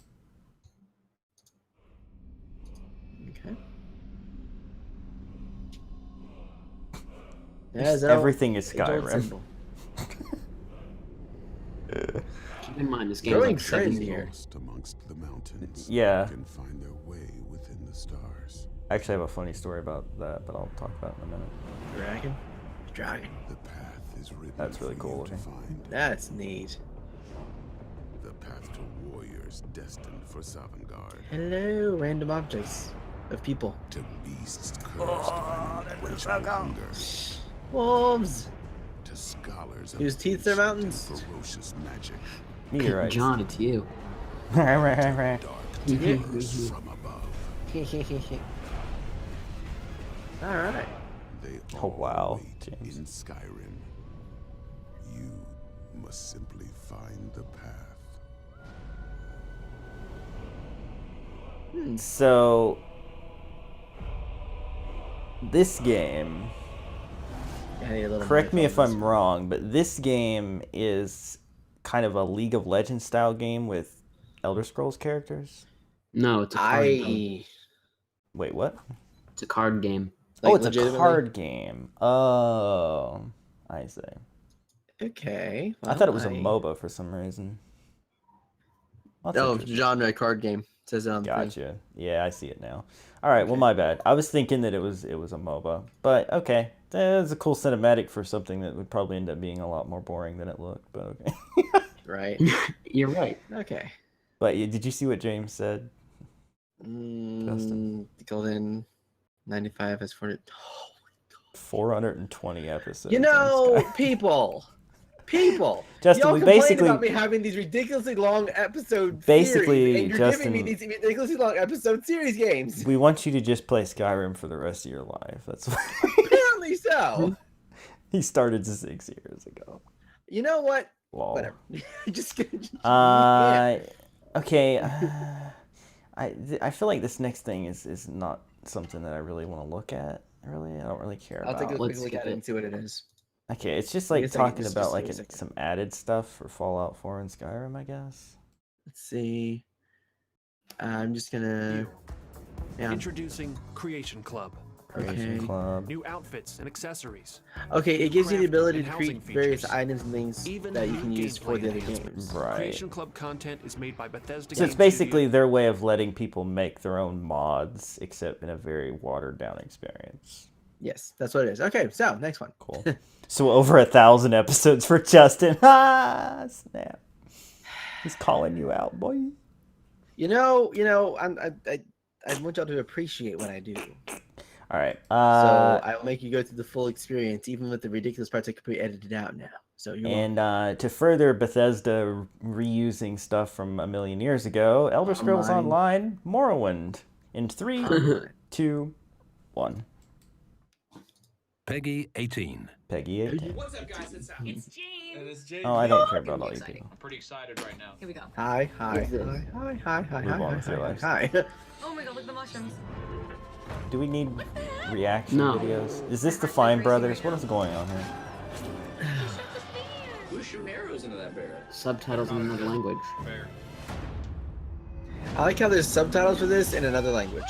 Okay. Yeah, Everything is age-old Skyrim. symbol. Keep in mind, this game's Growing like 7 trend years here. old. Lost amongst the mountains. Yeah. Can find their way within the stars. I actually have a funny story about that, but I'll talk about it in a minute. Dragon. The path is written That's really for cool you looking. to find. That's neat. The path to warriors destined for Sovngarde. Hello, random objects of people. To beasts cursed by unquenchable hunger. Wolves. To scholars of Whose teeth are mountains. ferocious magic. Meteorites. John, it's you. Dark terrors from above. All right. They Oh wow, wait James. in Skyrim. You must simply find the path. So this game, correct me if I'm wrong, but this game is kind of a League of Legends style game with Elder Scrolls characters. No, it's a card game. Wait, what? It's a card game. Oh, it's a card game. Oh, I see. Okay. I thought it was a MOBA for some reason. That's Oh, interesting. genre card game. It says it on the thing. Gotcha. Yeah, I see it now. All right, well, my bad. I was thinking that it was a MOBA, but okay, that's a cool cinematic for something that would probably end up being a lot more boring than it looked. But okay. Right. You're right. Okay. But did you see what James said? Justin? Golden 95 has 40. 420 episodes. You know, people. Justin, y'all we complain basically about me having these ridiculously long episode Basically, series, and you're Justin- giving me these ridiculously long episode series games. we want you to just play Skyrim for the rest of your life. That's what Apparently so. he started 6 years ago. You know what? Lol. Whatever. just Okay. I feel like this next thing is not something that I really want to look at. Really, I don't really care I'll about. take a quick look at it and see what it is. Okay, it's just Give me like a second, talking just about give me a second. some added stuff for Fallout 4 and Skyrim, I guess. Let's see. I'm just gonna. Yeah. Introducing Creation Club. Creation Okay. Club. New outfits and accessories. Okay, it gives you the Craft ability and to housing create various features. items and things Even that you new can use for gameplay the other enhancements. games. Right. Creation Club content is made by Bethesda. So it's Game basically Studio. their way of letting people make their own mods, except in a very watered down experience. Yes, that's what it is. Okay, so next one. Cool. So over 1,000 episodes for Justin. Ah, snap. He's calling you out, boy. You know, I want y'all to appreciate what I do. All right. So I will make you go through the full experience, even with the ridiculous parts that could be edited out now. So you're welcome. And to further Bethesda reusing stuff from a million years ago, Elder Scrolls Online, Morrowind. In 3, 2, 1. Peggy 18. Peggy 18. What's up, guys? It's It's James. And it's James. Oh, I don't care about all you people. I'm pretty excited right now. Here we go. Hi. Move on with your lives. Oh my god, look at the mushrooms. Do we need reaction No. videos? Is this the Fine Brothers? What is going on here? Who's shooting arrows into that bear? Subtitles in another language. Bear. I like how there's subtitles for this in another language.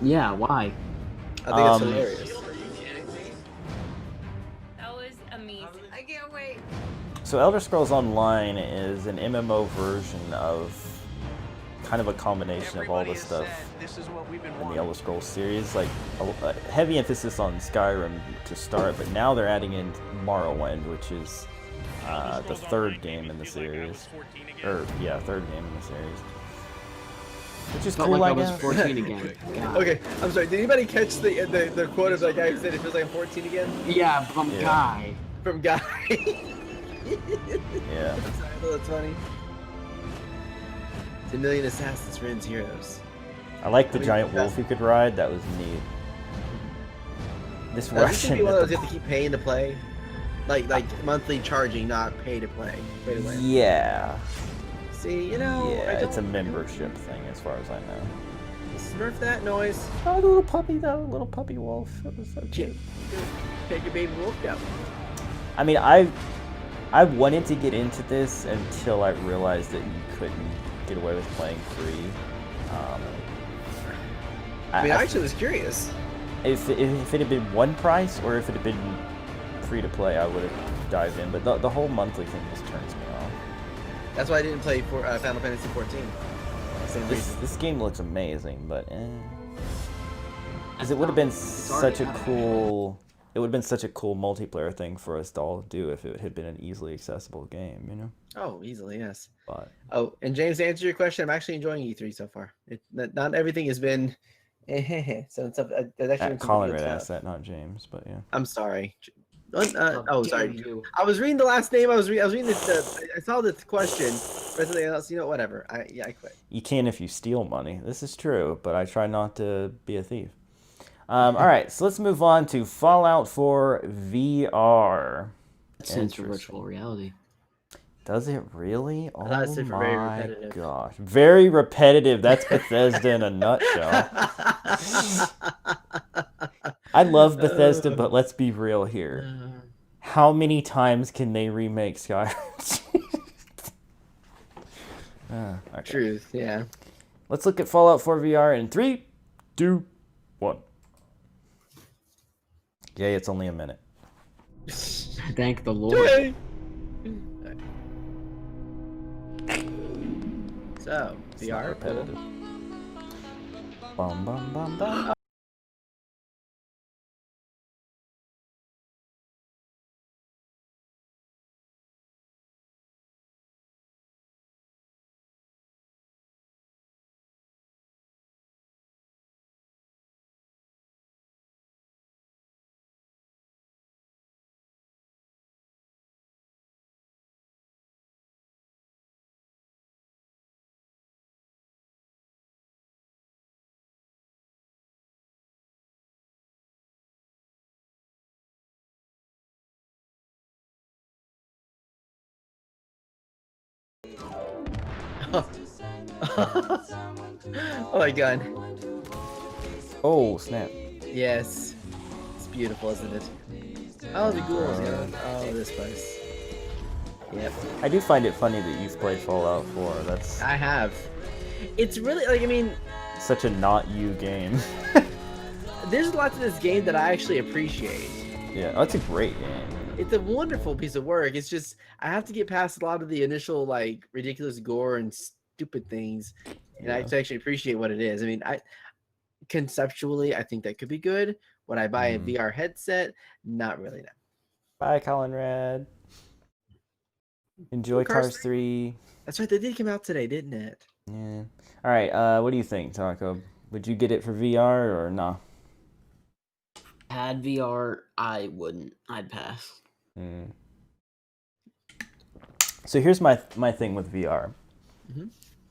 Yeah, why? I think it's hilarious. Are you kidding me? That was amazing. I can't wait. So Elder Scrolls Online is an MMO version of kind of a combination of all the stuff in the Elder Scrolls series. Like a heavy emphasis on Skyrim to start, but now they're adding in Morrowind, which is the third game in the series. Third game in the series. Which is Felt cool, like I I was guess. 14 again. God. Okay, I'm sorry. Did anybody catch the quote of that guy who said it feels like I'm 14 again? Yeah, from Yeah. Guy. From Guy. Yeah. That's funny. It's a million assassins, friends, heroes. I like the giant wolf you could ride. That was neat. This Now, this should Russian. be one at of the those you have to keep paying to play. Like monthly charging, not pay to play. Pay to win. Yeah. See, you know, Yeah, I don't it's a membership thing as far as I know. Smurf that noise. Oh, the little puppy though, little puppy wolf. That was so cute. Take your baby wolf down. I mean, I wanted to get into this until I realized that you couldn't get away with playing free. I mean, I actually was curious. if it had been one price or if it had been free to play, I would have dived in. But the whole monthly thing just turns me off. That's why I didn't play for Final Fantasy 14. Same reason. This game looks amazing, but because it would have been such a cool. It would have been such a cool multiplayer thing for us to all do if it had been an easily accessible game, you know? Oh, easily, yes. But oh, and James, to answer your question, I'm actually enjoying E3 so far. Not everything has been so it's actually been some Colin good Red stuff. asked that, not James, but yeah. I'm sorry. How Sorry. dare you. I was reading the last name. I was reading I saw the question. But something else, you know, whatever. I quit. You can if you steal money. This is true, but I try not to be a thief. All right, so let's move on to Fallout 4 VR. That stands for virtual reality. Does it really? Oh my very repetitive. gosh. Very repetitive. That's Bethesda in a nutshell. I love Bethesda, but let's be real here. How many times can they remake Skyrim? Okay. Truth, yeah. Let's look at Fallout 4 VR in 3, 2, 1. Yay, it's only a minute. Thank the Lord. So, VR. Repetitive. Bum, bum, bum, bum. Oh my god. Oh, snap. Yes. It's beautiful, isn't it? Oh, the ghouls, yeah. Oh, this place. Yep. I do find it funny that you've played Fallout 4. That's I have. It's really, like, I mean, such a not you game. there's a lot to this game that I actually appreciate. Yeah, oh, it's a great game. It's a wonderful piece of work. It's just, I have to get past a lot of the initial, like, ridiculous gore and stupid things. And I actually appreciate what it is. I mean, conceptually, I think that could be good. Would I buy a VR headset? Not really, no. Bye, Colin Red. Enjoy Cars 3. That's right, they did come out today, didn't it? Yeah. All right, what do you think, Taco? Would you get it for VR or nah? Had VR, I wouldn't. I'd pass. So here's my thing with VR. Mm-hmm.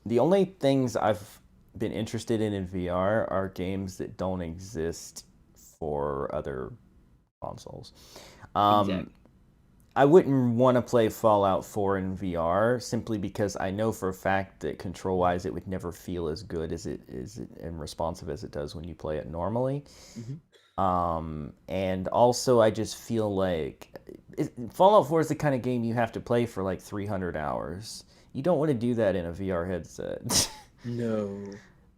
The only things I've been interested in VR are games that don't exist for other consoles. Exactly. I wouldn't want to play Fallout 4 in VR simply because I know for a fact that control-wise it would never feel as good as it is and responsive as it does when you play it normally. Mm-hmm. And also I just feel like Fallout 4 is the kind of game you have to play for like 300 hours. You don't want to do that in a VR headset. No.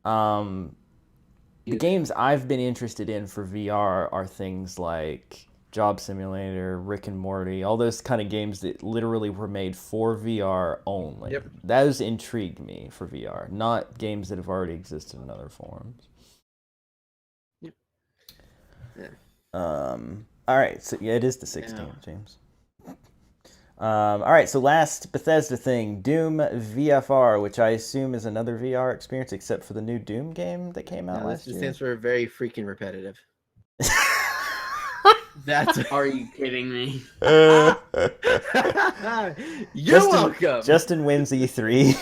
The games I've been interested in for VR are things like Job Simulator, Rick and Morty, all those kind of games that literally were made for VR only. Yep. Those intrigued me for VR, not games that have already existed in other forms. Yep. Yeah. All right, so yeah, it is the 16th, James. All right, so last Bethesda thing, Doom VFR, which I assume is another VR experience, except for the new Doom game that came out last year. It stands for very freaking repetitive. That's. Are you kidding me? You're welcome. Justin wins E3.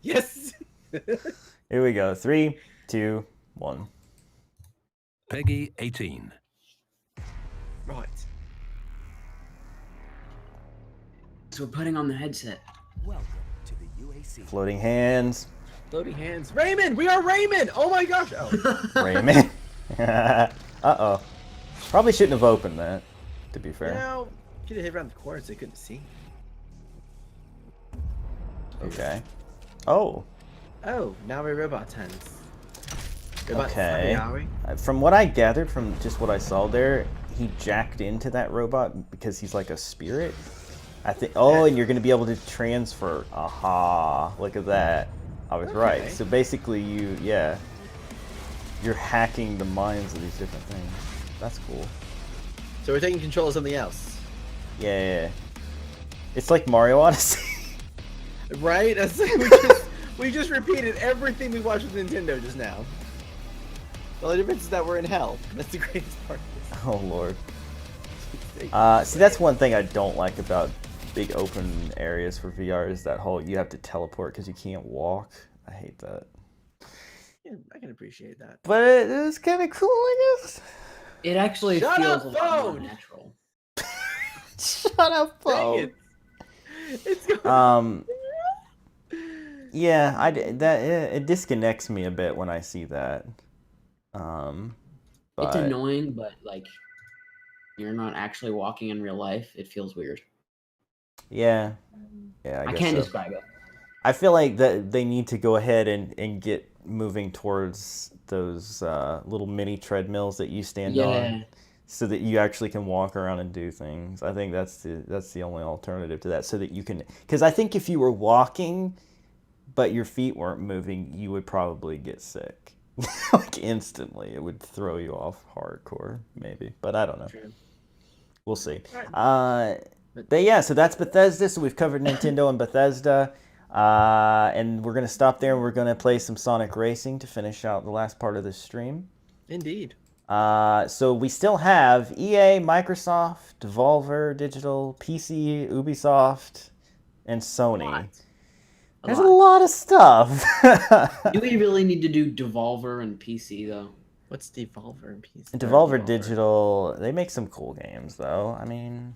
Yes. Here we go. 3, 2, 1. Peggy 18. Right. So we're putting on the headset. Welcome to the UAC. Floating hands. Floating hands. Raymond! We are Raymond! Oh my gosh! Oh. Raymond. Uh-oh. Probably shouldn't have opened that, to be fair. You know, could have hit around the corner so they couldn't see. Okay. Oh. Oh, now we're robot hands. Okay. From what I gathered from just what I saw there, he jacked into that robot because he's like a spirit. I think. Oh, and you're going to be able to transfer. Aha! Look at that. I was right. So basically, you're hacking the minds of these different things. That's cool. So we're taking control of something else. Yeah. It's like Mario Odyssey. Right? That's like we just repeated everything we watched with Nintendo just now. The only difference is that we're in hell. That's the greatest part. Oh lord. See, that's one thing I don't like about big open areas for VR is that whole you have to teleport because you can't walk. I hate that. Yeah, I can appreciate that. But it is kind of cool, I guess. It actually Shut feels up, a lot more phone! natural. Shut up, phone. It's going... Yeah, it disconnects me a bit when I see that. But It's annoying, but like you're not actually walking in real life. It feels weird. Yeah, I guess can't so. describe it. I feel like that they need to go ahead and get moving towards those little mini treadmills that you stand on, so that you actually can walk around and do things. I think that's the only alternative to that, so that you can. Because I think if you were walking, but your feet weren't moving, you would probably get sick, like instantly. It would throw you off hardcore, maybe. But I don't know. True. We'll see. But yeah, so that's Bethesda. So we've covered Nintendo and Bethesda. And we're going to stop there and we're going to play some Sonic Racing to finish out the last part of this stream. Indeed. So we still have EA, Microsoft, Devolver Digital, PC, Ubisoft, and Sony. There's a lot of stuff. Do we really need to do Devolver and PC, though? What's Devolver and PC? Devolver Digital, they make some cool games, though. I mean,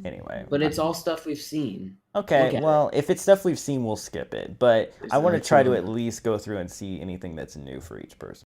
anyway. But it's all stuff we've seen. Okay, well, if it's stuff we've seen, we'll skip it. But I want to try to at least go through and see anything that's new for each person.